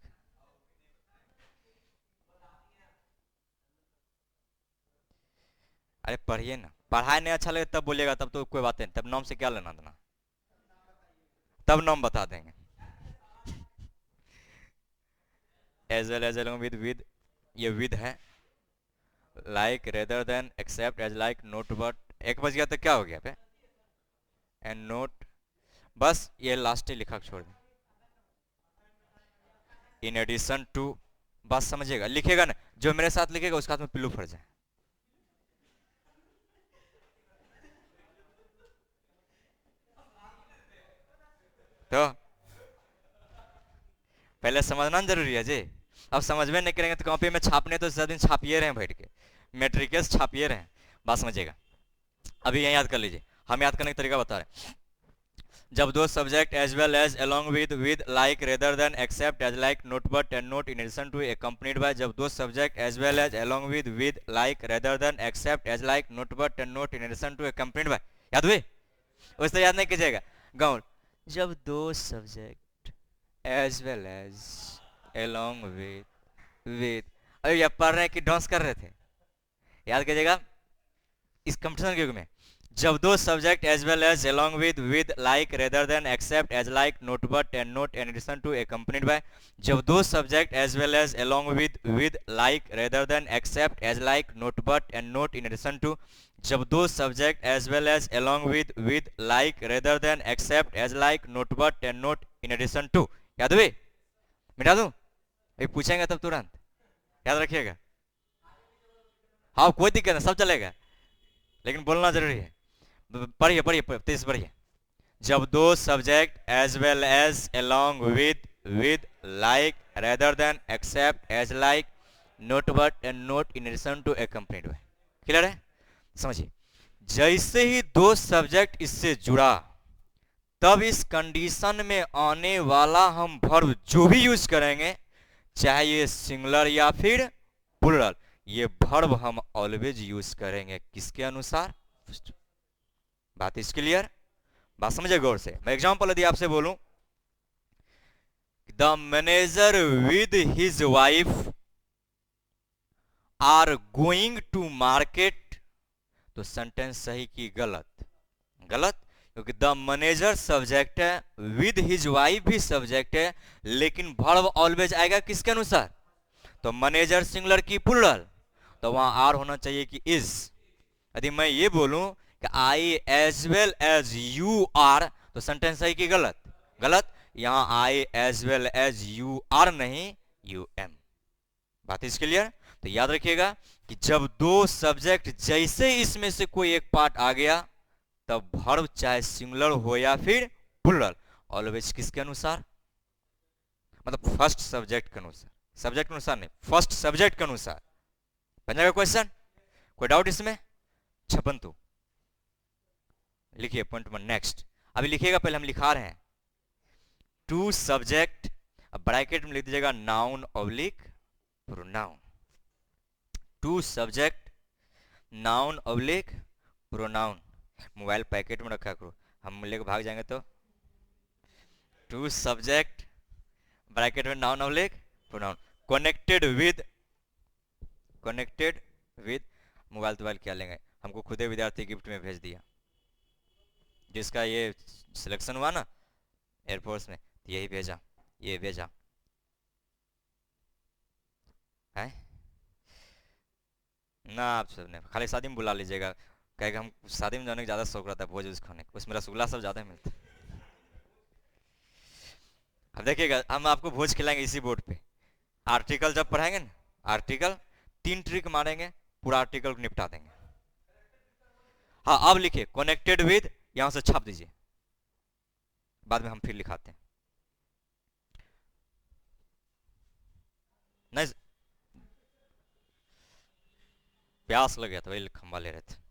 A: अरे पढ़िए ना, पढ़ाई नहीं अच्छा लगे तब बोलिएगा, तब तो कोई बात नहीं, तब नाम से क्या लेना देना, तब नाम बता देंगे। As well as along with, ये विद है, like rather than except as like not but, एक बज गया तो क्या हो गया पे, एंड नोट, बस ये लास्ट ही लिखा छोड़ दें, इन एडिशन टू, बात समझिएगा, लिखेगा ना जो मेरे साथ लिखेगा उसका हाथ में पिल्लू फट जाए। तो पहले समझना जरूरी है जी, अब समझ में नहीं करेंगे तो कॉपी में छापने तो सब दिन छापिए रहे बैठ के, मेट्रिकेस छापिए रहे, बात समझिएगा। अभी यहाँ याद कर लीजिए, हम याद करने का तरीका बता रहे हैं। जब दो subject as well as along with like rather than except as like not but and not in addition to accompanied by, जब दो subject as well as along with like rather than except as like not but and not in addition to accompanied by, याद हुए? उस तरह याद नहीं कीजिएगा, गाउन, जब दो subject as well as along with, अरे ये पढ़ रहे हैं कि डांस कर रहे थे, याद कीजिएगा इस कंपटीशन के युग में, जब दो subject as well as along with like rather than except as like not but and not in addition to accompanied by, जब दो subject as well as along with like rather than except as like not but and not in addition to, जब दो subject as well as along with like rather than except as like not but and not in addition to, याद हुई? मिटा दूं? अभी पूछेंगे तब तुरंत याद रखिएगा। हाँ कोई दिक्कत नहीं, सब चलेगा, लेकिन बोलना जरूरी है। पढ़िए पढ़िए तेज पढ़िए। जब दो subject as well as along with like rather than except as like not but and not in addition to accompanied by, clear है? समझिए, जैसे ही दो सब्जेक्ट इससे जुड़ा तब इस कंडीशन में आने वाला हम वर्ब जो भी यूज करेंगे, चाहे ये सिंगुलर या फिर प्लूरल, ये वर्ब हम ऑलवेज यूज करेंगे किसके अनुसार? बात इस क्लियर? बात समझे गौर से। मैं एग्जांपल यदि आपसे बोलूं, the manager with his wife are going to market, तो सेंटेंस सही की गलत? गलत, क्योंकि द मैनेजर सब्जेक्ट है, विद हिज वाइफ भी सब्जेक्ट है, लेकिन वर्ब ऑलवेज आएगा किसके अनुसार? तो मैनेजर सिंगुलर की प्लूरल, तो वहां आर होना चाहिए कि इज। यदि मैं ये बोलूं कि I as well as you are, तो सेंटेंस सही की गलत? गलत, यहां I as well as you are नहीं यू एम। बात इस क्लियर? तो याद रखिएगा कि जब दो सब्जेक्ट जैसे इसमें से कोई एक पार्ट आ गया, तब वर्ब चाहे सिंगुलर हो या फिर प्लूरल, ऑलवेज किसके अनुसार? मतलब फर्स्ट सब्जेक्ट के अनुसार, सब्जेक्ट के अनुसार नहीं, फर्स्ट सब्जेक्ट के अनुसार। बन जाएगा क्वेश्चन? कोई डाउट इसमें? छपंतु लिखिए पॉइंट नंबर नेक्स्ट। अभी लिखिएगा, पहले हम लिखा रहे हैं टू सब्जेक्ट, अब ब्रैकेट में लिख दीजिएगा noun oblique pronoun. To subject noun oblique pronoun. Mobile packet में रखा करो, हम लेकर भाग जाएंगे तो। टू सब्जेक्ट ब्रैकेट में noun oblique pronoun, connected with, mobile तोबाइल क्या लेंगे, हमको खुदे विद्यार्थी गिफ्ट में भेज दिया, जिसका ये सिलेक्शन हुआ ना एयरफोर्स में, तो यही भेजा, ये भेजा है ना। आप सबने खाली शादी में बुला लीजिएगा, कहेगा हम शादी में जाने का ज़्यादा शौक रहता है भोज खाने का, उसमें रसगुल्ला सब ज़्यादा मिलता है। अब देखिएगा, हम आपको भोज खिलाएंगे इसी बोर्ड पे। आर्टिकल जब पढ़ाएंगे ना, आर्टिकल 3 ट्रिक मारेंगे, पूरा आर्टिकल को निपटा देंगे। हाँ अब लिखिए कनेक्टेड विद, यहां से छाप दीजिए, बाद में हम फिर लिखाते हैं। नहीं प्यास लग गया था, वही खंबा ले रहे थे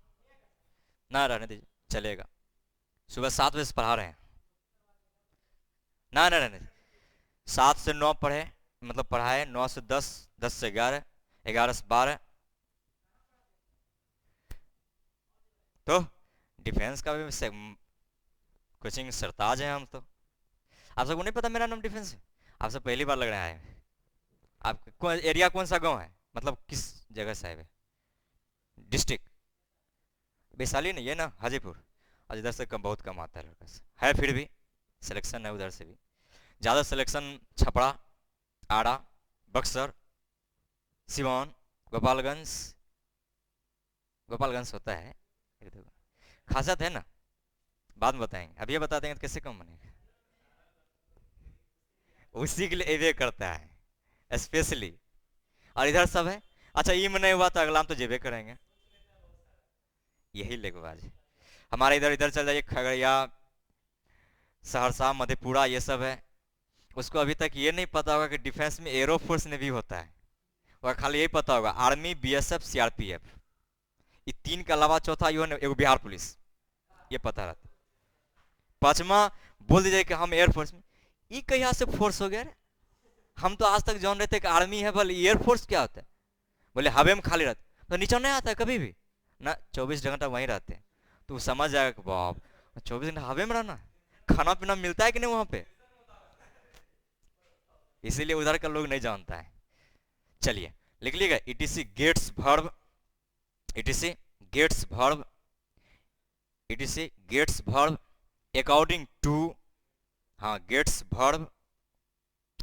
A: ना, रहने दीजिए चलेगा। सुबह 7 बजे से पढ़ा रहे हैं ना, रहने दीजिए। 7 से 9 पढ़े, मतलब पढ़ाए, 9 से 10, 10 से 11, 11 से 12, तो डिफेंस का भी कोचिंग सरताज है हम तो। आप सबको नहीं पता मेरा नाम डिफेंस है? आप सब पहली बार लग रहा है। आप एरिया कौन सा गांव है, मतलब किस जगह से है? डिस्ट्रिक्ट वैशाली नहीं है ना, हाजीपुर। और इधर से बहुत कम आता है लड़का से, है फिर भी सिलेक्शन है उधर से भी। ज़्यादा सिलेक्शन छपरा, आड़ा, बक्सर, सिवान, गोपालगंज, गोपालगंज होता है। खासियत है ना, बाद में बताएंगे, अब ये बता देंगे तो कैसे कम बनेगा। उसी के लिए एवे करता है स्पेशली, और इधर सब है। अच्छा ये में नहीं हुआ तो अगला हम तो जेबे करेंगे, यही लेगबाज। हमारे इधर इधर चल जाइए, खगड़िया, सहरसा, मधेपुरा, ये सब है। उसको अभी तक ये नहीं पता होगा कि डिफेंस में एयरोफोर्स ने भी होता है, और खाली यही पता होगा आर्मी, बीएसएफ, सीआरपीएफ, ये 3 के अलावा चौथा यो है एगो बिहार पुलिस, ये पता रहता। 5वां बोल दीजिए कि हम एयरफोर्स में, ये कहीं से फोर्स हो गया? हम तो आज तक जान रहे थे कि आर्मी है, बोले एयरफोर्स क्या होता है? बोले हवे में खाली रहता, तो नीचे नहीं आता है कभी भी ना, 24 घंटा वहीं रहते हैं। तो समझ जाएगा कि बाप 24 घंटा हवे में रहना, खाना पीना मिलता है कि नहीं वहां पे, इसीलिए उधर का लोग नहीं जानता है। चलिए लिख लीजिएगा, etc gets verb, etc gets verb etc gets verb according to, हाँ gets verb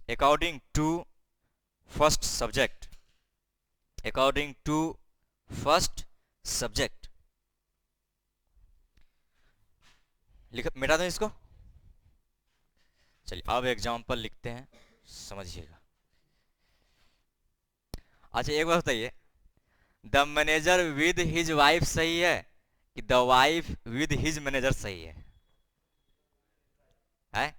A: according to first subject, according to first subject। लिख मिटा दो इसको। चलिए अब एग्जाम्पल लिखते हैं, समझिएगा। अच्छा एक बात बताइए, the manager with his wife सही है कि the wife with his manager सही है? है?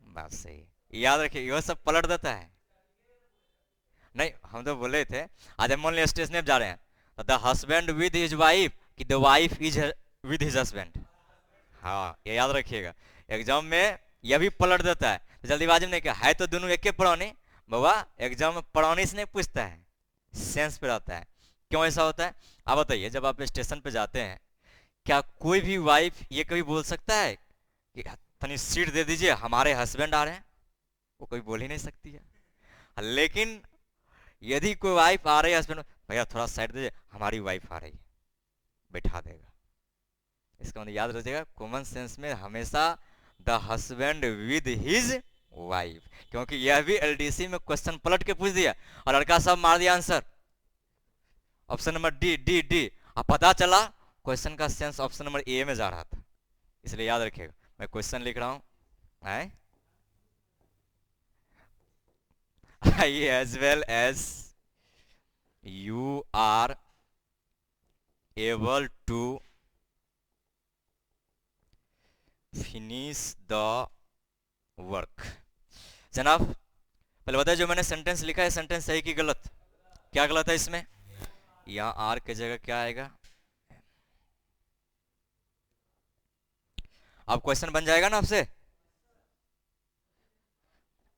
A: बात सही है, याद रखिए यह सब पलट देता है। नहीं हम तो बोले थे, आज हम मान लिया स्टेशन पे जा रहे हैं, तो the husband with his wife कि the wife is with his husband. हाँ ये याद रखिएगा, एग्जाम में यह भी पलट देता है। तो जल्दीबाजी में नहीं, क्या है तो दोनों एक के पढ़ौनी बाबा, एग्जाम में पढ़ौनी से नहीं पूछता है, सेंस पे रहता है। क्यों ऐसा होता है आप बताइए। जब आप स्टेशन पे जाते हैं, क्या कोई भी वाइफ ये कभी बोल सकता है कि तनी सीट दे दीजिए हमारे हस्बैंड आ रहे हैं? वो कोई बोल ही नहीं सकती है। लेकिन यदि कोई वाइफ आ रही है, हस्बैंड भैया थोड़ा साइड दीजिए हमारी वाइफ आ रही है, बैठा देगा। इसका मतलब याद रखिएगा, कॉमन सेंस में हमेशा the husband with his wife, क्योंकि यह भी एलडीसी में क्वेश्चन पलट के पूछ दिया और लड़का सब मार दिया answer option number D D D. अब पता चला क्वेश्चन का सेंस ऑप्शन नंबर ए में जा रहा था। इसलिए याद रखिएगा, मैं क्वेश्चन लिख रहा हूं, as well as you are able to finish the work। जनाब पहले बताइए, जो मैंने सेंटेंस लिखा है सेंटेंस सही कि गलत? क्या गलत है इसमें? यहां आर की जगह क्या आएगा? अब क्वेश्चन बन जाएगा ना आपसे?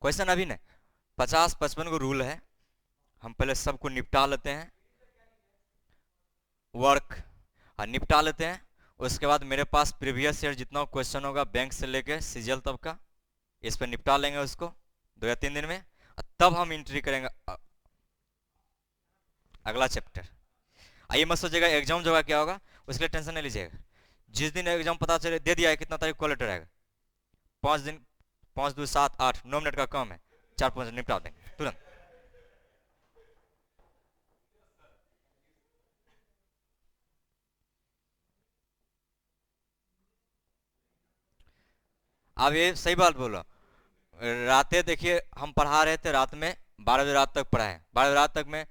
A: क्वेश्चन अभी नहीं, 50-55 को रूल है, हम पहले सबको निपटा लेते हैं, वर्क निपटा लेते हैं। उसके बाद मेरे पास प्रीवियस ईयर जितना क्वेश्चन होगा बैंक से लेके सीजीएल तब का, इस पर निपटा लेंगे उसको 2 या 3 दिन में, तब हम एंट्री करेंगे अगला चैप्टर। आइए मत सोचिएगा एग्जाम जगह क्या होगा, उसके लिए टेंशन नहीं लीजिएगा। जिस दिन एग्जाम पता चले दे दिया है, कितना तारीख को लेटर आएगा, 5 दिन, 5 2 7 8 9 मिनट का काम है, 4-5 निपटा देंगे तुरंत। अब ये सही बात बोलो, रातें देखिए हम पढ़ा रहे थे, रात में 12 बजे रात तक पढ़ाए, 12 बजे रात तक में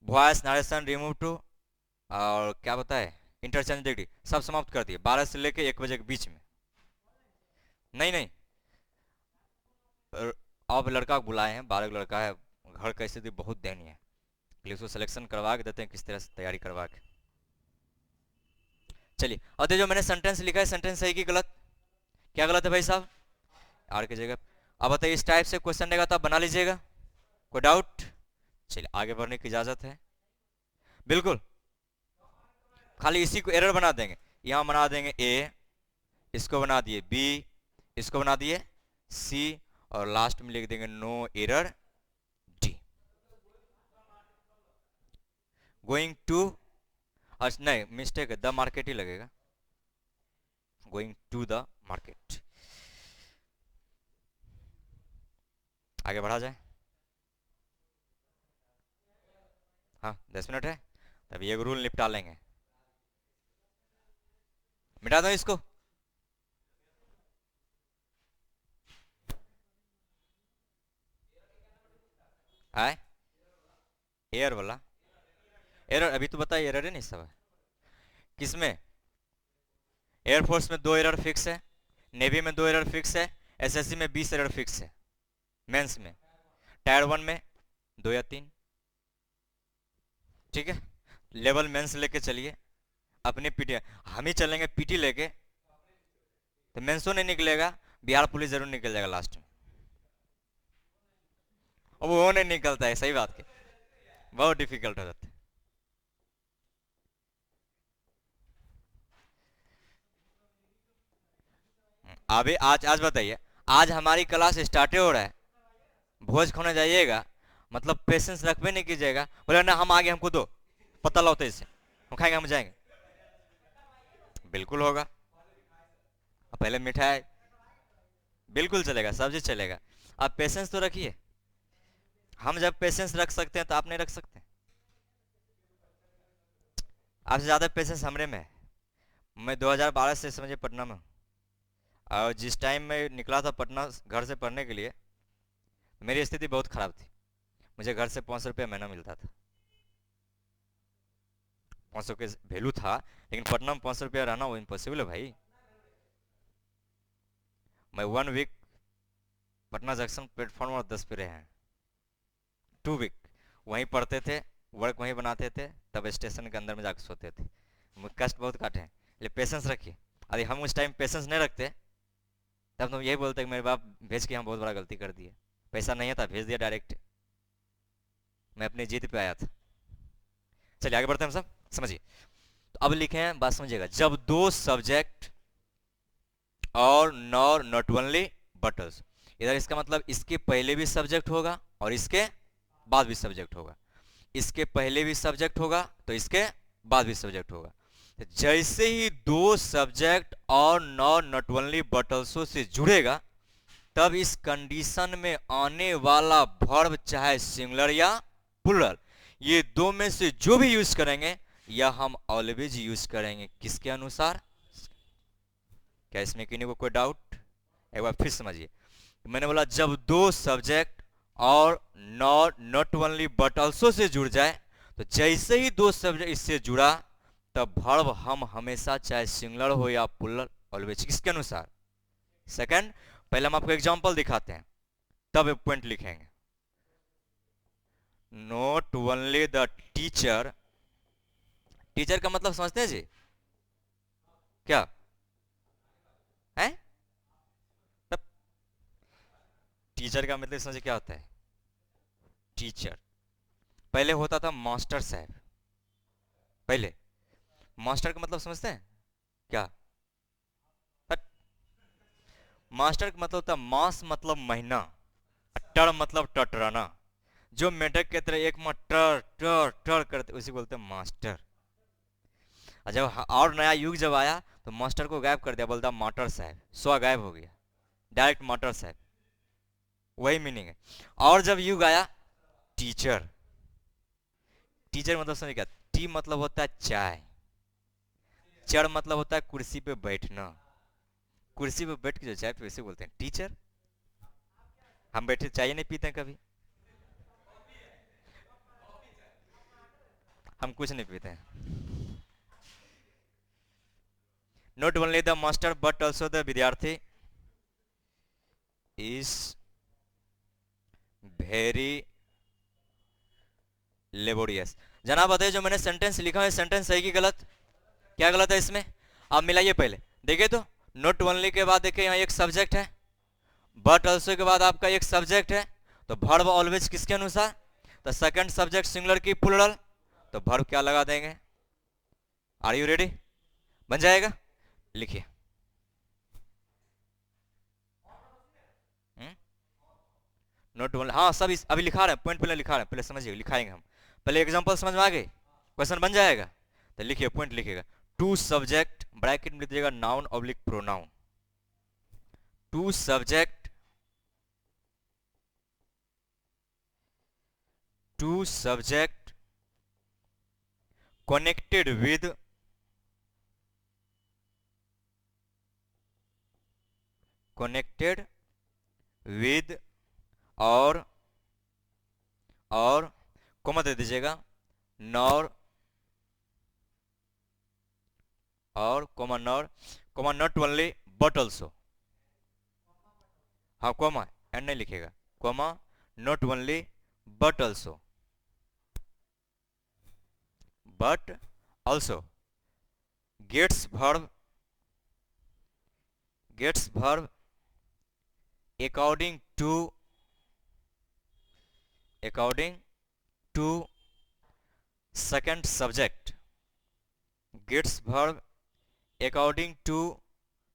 A: वॉइस नरेशन रिमूव टू और क्या बताए इंटरचेंजेबिलिटी सब समाप्त कर दिए 12 से लेके 1 बजे के बीच में। नहीं नहीं, अब लड़का को बुलाए हैं, 12 का लड़का है, घर का स्थिति बहुत दयनीय है, प्लीज उसको सिलेक्शन करवा के देते हैं किस तरह से तैयारी करवा के। चलिए और जो मैंने सेंटेंस लिखा है सेंटेंस सही कि गलत? क्या गलत है भाई साहब? आर की जगह। अब बताइए इस टाइप से क्वेश्चन देगा तो आप बना लीजिएगा, कोई डाउट? चलिए आगे बढ़ने की इजाजत है। बिल्कुल, खाली इसी को एरर बना देंगे, यहां बना देंगे ए, इसको बना दिए बी, इसको बना दिए सी, और लास्ट में लिख देंगे no error D. Going to, नहीं मिस्टेक है, द मार्केट ही लगेगा, गोइंग टू द मार्केट। आगे बढ़ा जाए। हाँ 10 मिनट है, तभी एक रूल निपटा लेंगे। मिटा दो इसको। आए एयर वाला, एरर अभी तो बताइए, एरर है नहीं सब है। किसमें? एयरफोर्स में 2 एरर फिक्स है, नेवी में 2 एरर फिक्स है, एसएससी में 20 एरर फिक्स है, मेंस में, टायर 1 में 2 या 3। ठीक है, लेवल मेंस लेके चलिए, अपने पीटी हम ही चलेंगे पीटी लेके, तो मेंसो नहीं निकलेगा, बिहार पुलिस जरूर निकल जाएगा लास्ट में। अब वो नहीं निकलता है, सही बात की, बहुत डिफिकल्ट हो जाता है। अभी आज बताइए, आज हमारी क्लास स्टार्ट हो रहा है, भोज खाने जाइएगा, मतलब पेशेंस रखबे नहीं कीजिएगा, बोले ना हम आगे हमको दो पता लौटे इससे हम खाएंगे हम जाएंगे। बिल्कुल होगा। पहले मिठाई, बिल्कुल चलेगा, सब चीज चलेगा। आप पेशेंस तो रखिए। हम जब पेशेंस रख सकते हैं तो आप नहीं रख सकते। आपसे ज्यादा पेशेंस हमरे में है। मैं 2012 से समझिए पटना में हूँ। और जिस टाइम मैं निकला था पटना घर से पढ़ने के लिए, मेरी स्थिति बहुत ख़राब थी। मुझे घर से 500 रुपया महीना मिलता था। 500 के वैल्यू था, लेकिन पटना में 500 रुपया रहना वो इम्पॉसिबल है भाई। मैं 1 वीक पटना जंक्शन प्लेटफॉर्म और 10 पे रहे हैं। 2 वीक वहीं पढ़ते थे, वर्क वहीं बनाते थे, तब स्टेशन के अंदर में जाकर सोते थे। कष्ट बहुत काटे हैं, इसलिए पेशेंस रखिए। यदि हम उस टाइम पेशेंस नहीं रखते, तब तुम यही बोलते कि मेरे बाप भेज के हम बहुत बड़ा गलती कर दिए। पैसा नहीं था, भेज दिया डायरेक्ट। मैं अपनी जीत पे आया था। चलिए आगे बढ़ते हैं हम सब, समझिए। तो अब लिखे हैं, बात समझिएगा। जब दो सब्जेक्ट और नॉर नॉट ओनली बटल्स, इधर इसका मतलब इसके पहले भी सब्जेक्ट होगा और इसके बाद भी सब्जेक्ट होगा। इसके पहले भी सब्जेक्ट होगा तो इसके बाद भी सब्जेक्ट होगा। तो जैसे ही दो सब्जेक्ट और नॉर नॉट ओनली बटल्सों से जुड़ेगा, तब इस कंडीशन में आने वाला वर्ब चाहे सिंगुलर या प्लूरल, ये दो में से जो भी यूज करेंगे या हम ऑलवेज यूज करेंगे किसके अनुसार। क्या इसमें किसी को कोई डाउट? एक बार फिर समझिए। मैंने बोला जब दो सब्जेक्ट और not only but also say जुड़ जाए, तो जैसे ही दो सब्जेक्ट इससे जुड़ा, तब वर्ब हम हमेशा चाहे सिंगुलर हो या प्लूरल ऑलवेज किसके अनुसार। सेकंड, पहले हम आपको एग्जांपल दिखाते हैं, तब एक पॉइंट लिखेंगे। Not only the teacher, teacher का मतलब समझते हैं जी क्या है? तब टीचर का मतलब समझे क्या होता है? टीचर पहले होता था मास्टर साहब। पहले मास्टर का मतलब समझते हैं क्या? हट। मास्टर का मतलब होता है मास मतलब महीना, टर मतलब टटराना। जो मेढक के तरह एक में टर टर टर करते उसी बोलते हैं मास्टर। और जब और नया युग जब आया तो मास्टर को गायब कर दिया, बोलता मास्टर साहब, स्व गायब हो गया, डायरेक्ट मास्टर साहब, वही मीनिंग है। और जब युग आया टीचर, टीचर मतलब समझ क्या? टी मतलब होता है चाय, चढ़ मतलब होता है कुर्सी पे बैठना, कुर्सी पे बैठ के जो चाय पे, वैसे बोलते हैं टीचर। हम बैठे चाय नहीं पीते हैं कभी, हम कुछ नहीं पीते हैं। Not only the master but also the विद्यार्थी इज वेरी लेबोरियस। जनाब बताइए, जो मैंने सेंटेंस लिखा है सेंटेंस सही की गलत? क्या गलत है इसमें? आप मिलाइए पहले, देखिए तो। नॉट ओनली के बाद देखिए यहाँ एक सब्जेक्ट है, बट ऑल्सो के बाद आपका एक सब्जेक्ट है, तो वर्ब ऑलवेज किसके अनुसार? तो सेकंड सब्जेक्ट सिंगुलर की प्लूरल, तो वर्ब क्या लगा देंगे? Are you ready? बन जाएगा, लिखिए। नॉट ओनली, हाँ सब अभी लिखा रहे हैं, पॉइंट पहले लिखा रहे हैं, पहले समझिए, लिखाएंगे हम पहले। एग्जांपल समझ में आ गए? क्वेश्चन बन जाएगा। तो लिखिए, पॉइंट लिखिएगा। टू सब्जेक्ट, ब्रैकेट में लिख दीजिएगा noun oblique pronoun. To subject, to subject connected with, connected with, और कोमा दे दीजिएगा, नॉर, और comma not only but also. हाँ कोमा एंड नहीं लिखेगा, comma not only but also, but also gets verb, gets verb according to, according to second subject, gets verb according to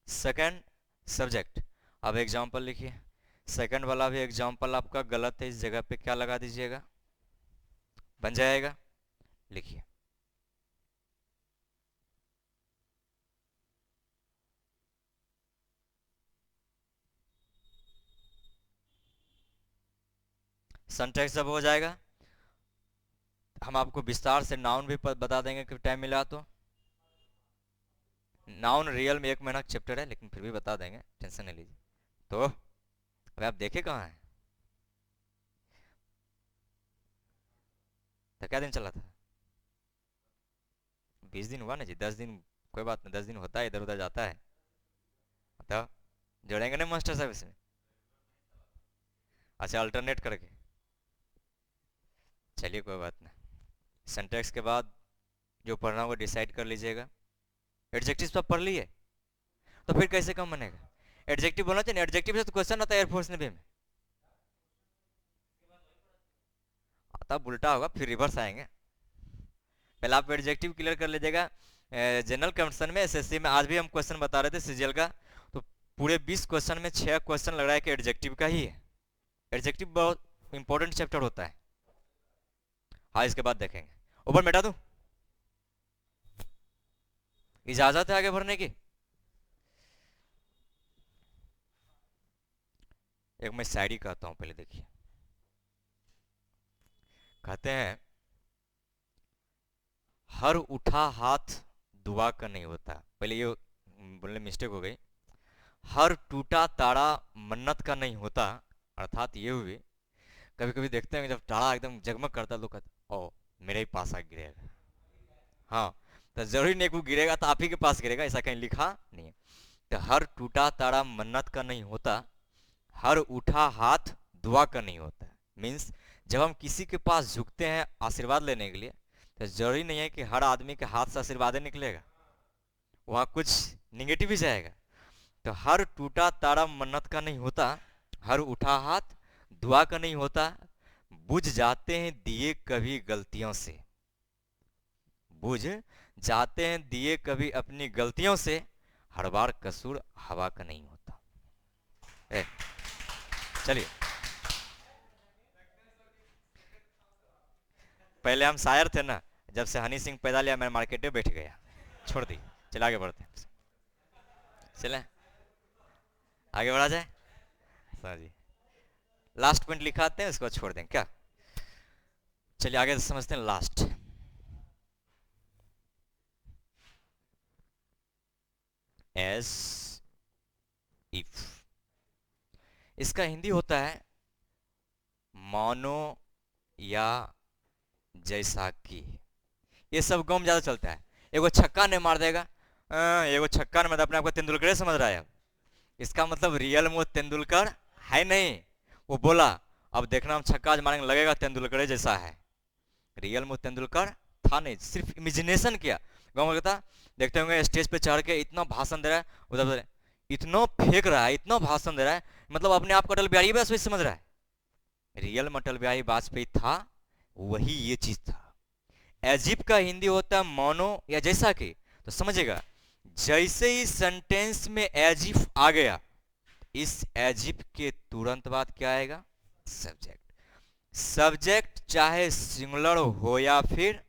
A: second subject। अब example लिखिए। Second वाला भी example आपका गलत है, इस जगह पे क्या लगा दीजिएगा? बन जाएगा, लिखिए। सिंटैक्स जब हो जाएगा हम आपको विस्तार से नाउन भी बता देंगे कि टाइम मिला तो। नाउन रियल में 1 महीना का चैप्टर है, लेकिन फिर भी बता देंगे, टेंशन नहीं लीजिए। तो अभी आप देखे कहाँ हैं? तो क्या दिन चला था? 20 दिन हुआ ना जी, 10 दिन कोई बात नहीं, 10 दिन होता है, इधर उधर जाता है। तो जोड़ेंगे ना मास्टर साहब इसमें? अच्छा, अल्टरनेट करके, चलिए कोई बात नहीं। सिंटैक्स के बाद जो पढ़ना होगा डिसाइड कर लीजिएगा। एडजेक्टिव तो पढ़ लिए, तो फिर कैसे कम बनेगा? एडजेक्टिव बोलना चाहिए, एडजेक्टिव से तो क्वेश्चन आता है एयरफोर्स नेवी में। तब उल्टा होगा, फिर रिवर्स आएंगे। पहले आप एडजेक्टिव क्लियर कर लीजिएगा। जनरल कंडीशन में एसएससी में आज भी हम क्वेश्चन बता रहे थे सीजीएल का, तो पूरे 20 क्वेश्चन में 6 क्वेश्चन लग रहा है कि एडजेक्टिव का ही है। एडजेक्टिव बहुत इंपॉर्टेंट चैप्टर होता है। हाँ, इसके बाद देखेंगे। ऊपर मिटा दूं? इजाजत है आगे बढ़ने की? एक मैं शायरी कहता हूं, पहले देखिए। कहते हैं, हर उठा हाथ दुआ का नहीं होता। पहले ये बोलने मिस्टेक हो गई। हर टूटा तारा मन्नत का नहीं होता। अर्थात ये हुई, कभी कभी देखते हैं जब तारा एकदम जगमग करता है, लोग कहते ओ मेरे ही पास आ गिरेगा। हाँ, तो जरूरी नहीं कि वो गिरेगा तो आप ही के पास गिरेगा, ऐसा कहीं लिखा नहीं है। तो हर टूटा तारा मन्नत का नहीं होता, हर उठा हाथ दुआ का नहीं होता। मीन्स जब हम किसी के पास झुकते हैं आशीर्वाद लेने के लिए, तो जरूरी नहीं है कि हर आदमी के हाथ से आशीर्वाद निकलेगा, वहाँ कुछ निगेटिव ही जाएगा। तो हर टूटा तारा मन्नत का नहीं होता, हर उठा हाथ दुआ का नहीं होता। बुझ जाते हैं दिए कभी गलतियों से, बुझ जाते हैं दिए कभी अपनी गलतियों से, हर बार कसूर हवा का नहीं होता। चलिए, पहले हम शायर थे ना, जब से हनी सिंह पैदा लिया मैं मार्केट में बैठ गया, छोड़ दी। चलिए आगे बढ़ते हैं, चले आगे बढ़ा जाए। हाँ जी, लास्ट पॉइंट लिखाते हैं, उसको छोड़ दें क्या? चलिए आगे समझते हैं लास्ट। एस इफ, इसका हिंदी होता है मानो या जैसा कि। ये सब गाँव में ज्यादा चलता है। एगो छक्का नहीं मार देगा, एगो छक्का नहीं, मतलब अपने आपको तेंदुलकर समझ रहा है। इसका मतलब रियल में तेंदुलकर है नहीं। वो बोला अब देखना हम छक्का मारेंगे लगेगा तेंदुलकर जैसा है, रियल में तेंदुलकर था नहीं, सिर्फ इमेजिनेशन किया। गाँव में कहता, देखते होंगे स्टेज पे चढ़ के इतना भाषण दे रहा है, उधर इतना फेंक रहा है, इतना भाषण दे रहा है, मतलब अपने आप को अटल बिहारी वाजपेयी समझ रहा है। रियल में अटल बिहारी वाजपेयी था, वही ये चीज था। एजिप का हिंदी होता है मानो या जैसा कि। तो समझेगा, जैसे ही सेंटेंस में एजिप आ गया, इस एजिप के तुरंत बाद क्या आएगा? सब्जेक्ट। सब्जेक्ट चाहे सिंगुलर हो या फिर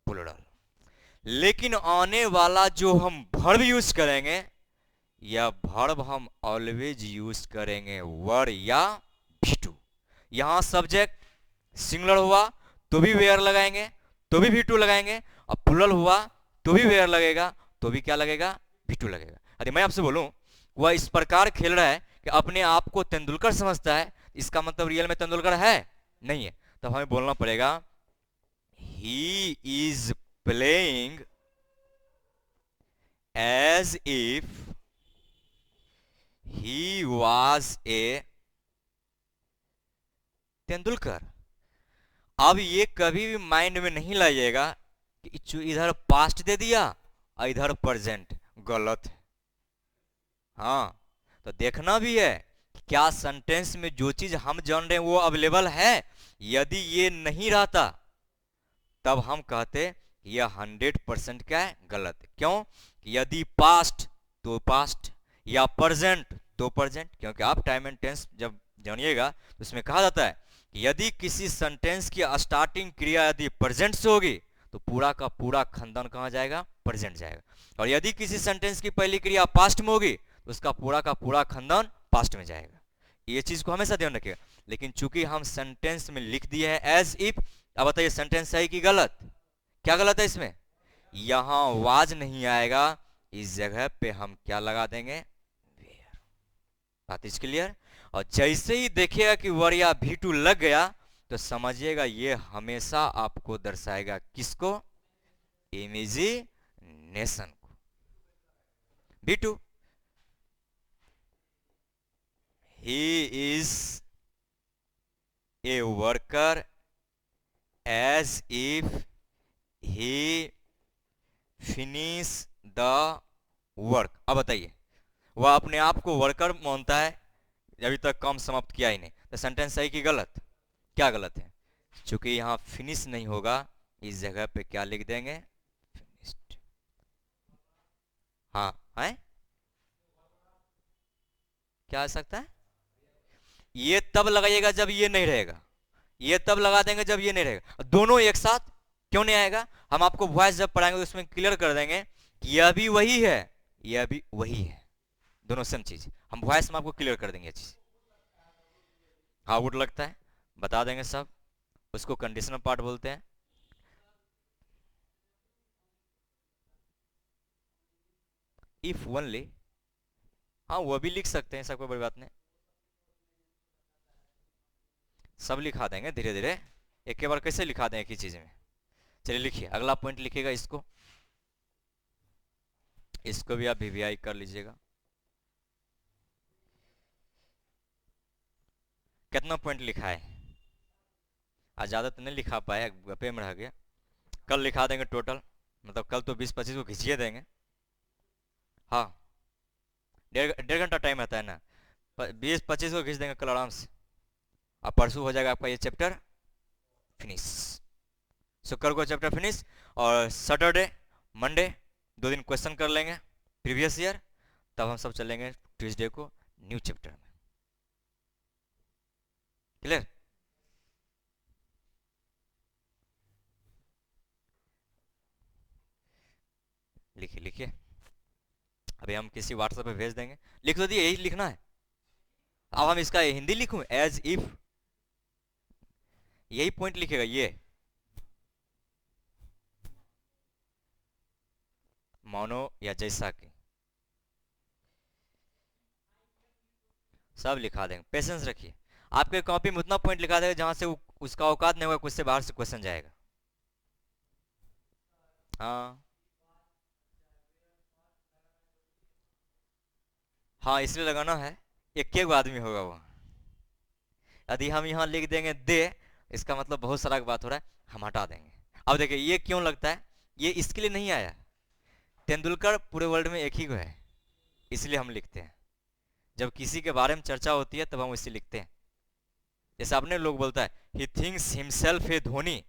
A: प्लूरल, लेकिन आने वाला जो हम वर्ब यूज करेंगे, या वर्ब हम ऑलवेज यूज करेंगे वर या भी। यहां सब्जेक्ट सिंगुलर हुआ तो भी वेयर लगाएंगे, तो भी भी लगाएंगे, और प्लूरल हुआ तो भी वेयर लगेगा, तो भी क्या लगेगा? भी लगेगा। अरे मैं आपसे बोलूं, वह इस प्रकार खेल रहा है कि अपने आप को तेंदुलकर समझता है, इसका मतलब रियल में तेंदुलकर है नहीं है। तब हमें बोलना पड़ेगा he is playing as if he was a Tendulkar. अब ये कभी भी माइंड में नहीं लाइएगा कि इधर पास्ट दे दिया और इधर प्रेजेंट, गलत है। हाँ, तो देखना भी है क्या सेंटेंस में जो चीज हम जान रहे हैं वो अवेलेबल है। यदि ये नहीं रहता तब हम कहते यह 100% क्या है? गलत है। क्यों? यदि पास्ट तो पास्ट, या प्रेजेंट तो प्रेजेंट, क्योंकि आप टाइम एंड टेंस जब जानिएगा तो उसमें कहा जाता है यदि किसी सेंटेंस की स्टार्टिंग क्रिया यदि प्रेजेंट से होगी तो पूरा का पूरा खानदान कहाँ जाएगा? प्रेजेंट जाएगा। और यदि किसी सेंटेंस की पहली क्रिया पास्ट में होगी तो उसका पूरा का पूरा खानदान पास्ट में जाएगा। ये चीज को हमेशा ध्यान रखिएगा। लेकिन चूंकि हम सेंटेंस में लिख दिए हैं एज इफ, अब बताइए सेंटेंस सही कि गलत? क्या गलत है इसमें? यहां वाज नहीं आएगा, इस जगह पे हम क्या लगा देंगे? वेयर। बात इज क्लियर? और जैसे ही देखिएगा कि वर या भी टू लग गया तो समझिएगा ये हमेशा आपको दर्शाएगा किसको? इमेजिनेशन को। भी टू, he is a worker as if he finish the work. अब बताइए, वह अपने आप को वर्कर मानता है, अभी तक काम समाप्त किया ही नहीं, तो सेंटेंस सही कि गलत? क्या गलत है? चूंकि यहां फिनिश नहीं होगा, इस जगह पे क्या लिख देंगे? फिनिश्ड। हाँ है, क्या आ सकता है? ये तब लगाइएगा जब ये नहीं रहेगा, ये तब लगा देंगे जब ये नहीं रहेगा। दोनों एक साथ क्यों नहीं आएगा? हम आपको वॉइस जब पढ़ाएंगे तो उसमें क्लियर कर देंगे कि यह भी वही है, यह भी वही है, दोनों सेम चीज। हम वॉइस में आपको क्लियर कर देंगे ये चीज। हाँ वुड लगता है, बता देंगे सब। उसको कंडीशनल पार्ट बोलते हैं। इफ ओनली, हाँ वो भी लिख सकते हैं, सब कोई बड़ी बात नहीं। सब लिखा देंगे धीरे धीरे, एक के बार कैसे लिखा दें एक ही चीज में। चलिए लिखिए, अगला पॉइंट लिखिएगा इसको, इसको भी आप वीवीआई कर लीजिएगा। कितना पॉइंट लिखा है? आज ज्यादा तो नहीं लिखा पाया, गपे में रह गया। कल लिखा देंगे टोटल, मतलब कल तो 20-25 को खींचिए देंगे। हाँ, डेढ़ घंटा टाइम रहता है ना, 20-25 को खींच देंगे कल आराम से। अब परसों हो जाएगा आपका ये चैप्टर फिनिश, शुक्र को चैप्टर फिनिश, और सैटरडे मंडे 2 दिन क्वेश्चन कर लेंगे प्रीवियस ईयर, तब हम सब चलेंगे ट्यूसडे को न्यू चैप्टर में। क्लियर? लिखिए लिखिए, अभी हम किसी व्हाट्सएप पे भेज देंगे। लिख दो दिए, यही लिखना है। अब हम इसका हिंदी लिखूं, एज इफ, यही पॉइंट लिखेगा ये, मानो या जैसा कि, सब लिखा देंगे। पेशेंस रखिए, आपके कॉपी में उतना पॉइंट लिखा देगा जहां से उसका औकात नहीं होगा, कुछ से बाहर से क्वेश्चन जाएगा। हाँ हाँ, इसलिए लगाना है, एक एक आदमी होगा वो। यदि हम यहाँ लिख देंगे दे, इसका मतलब बहुत सारा बात हो रहा है, हम हटा देंगे। अब देखिए ये क्यों लगता है, ये इसके लिए नहीं आया, तेंदुलकर पूरे वर्ल्ड में एक ही को है, इसलिए हम लिखते हैं। जब किसी के बारे में चर्चा होती है तब हम इसे लिखते हैं। जैसे अपने लोग बोलता है ही थिंक्स हिमसेल्फ ए धोनी,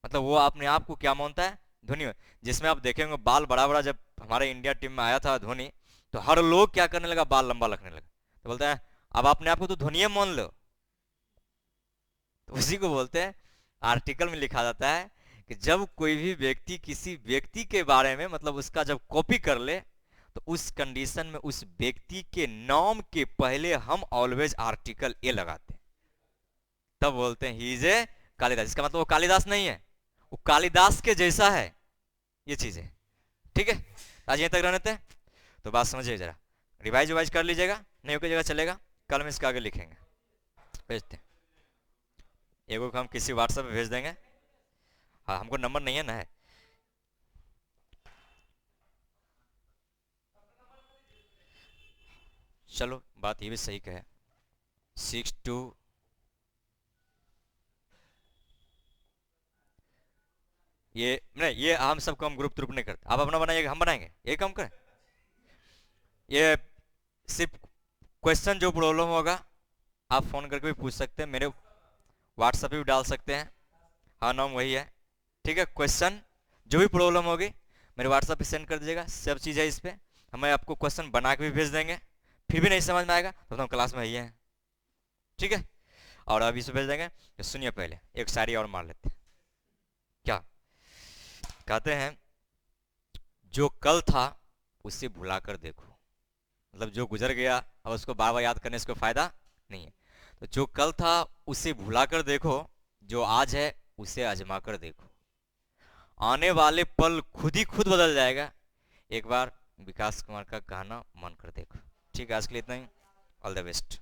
A: मतलब वो अपने आप को क्या मानता है? धोनी। जिसमें आप देखेंगे बाल बड़ा बड़ा, जब हमारे इंडिया टीम में आया था धोनी, तो हर लोग क्या करने लगा? बाल लंबा रखने लगा। तो बोलता है अब अपने आप को तो धोनी मान लो। तो उसी को बोलते हैं, आर्टिकल में लिखा जाता है कि जब कोई भी व्यक्ति किसी व्यक्ति के बारे में, मतलब उसका जब कॉपी कर ले, तो उस कंडीशन में उस व्यक्ति के नाम के पहले हम ऑलवेज आर्टिकल ए लगाते हैं, तब बोलते हैं ही इज ए कालिदास। इसका मतलब वो कालिदास नहीं है, वो कालिदास के जैसा है, ये चीज है। ठीक है, आज यहीं तक रहने थे, तो बात समझिए जरा, रिवाइज वाइज कर लीजिएगा, नहीं होकर जगह चलेगा, कल में इसका आगे लिखेंगे, भेजते हैं। एगो को हम किसी व्हाट्सएप पे भेज देंगे। हाँ हमको नंबर नहीं है ना, है। चलो बात ये भी सही कहे, 6 to, ये नहीं, ये हम सबको हम ग्रुप ग्रुप नहीं करते, आप अपना बनाइएगा, हम बनाएंगे, ये काम करें। ये सिर्फ क्वेश्चन जो प्रॉब्लम होगा आप फोन करके भी पूछ सकते हैं, मेरे व्हाट्सएप पे भी डाल सकते हैं। हाँ नाम वही है, ठीक है। क्वेश्चन जो भी प्रॉब्लम होगी मेरे व्हाट्सएप पे सेंड कर दीजिएगा, सब चीज़ है इस पर, हमें आपको क्वेश्चन बना के भी भेज देंगे। फिर भी नहीं समझ में आएगा तो हम क्लास में ही हैं, ठीक है। और अभी से भेज देंगे। तो सुनिए, पहले एक शायरी और मार लेते हैं। क्या कहते हैं? जो कल था उसे भुला कर देखो, मतलब जो गुजर गया अब उसको बार बार याद करने से कोई फायदा नहीं है। तो जो कल था उसे भुला कर देखो, जो आज है उसे आजमा कर देखो, आने वाले पल खुद ही खुद बदल जाएगा। एक बार विकास कुमार का गाना मन कर देखो। ठीक है, आज के लिए इतना ही। All the best.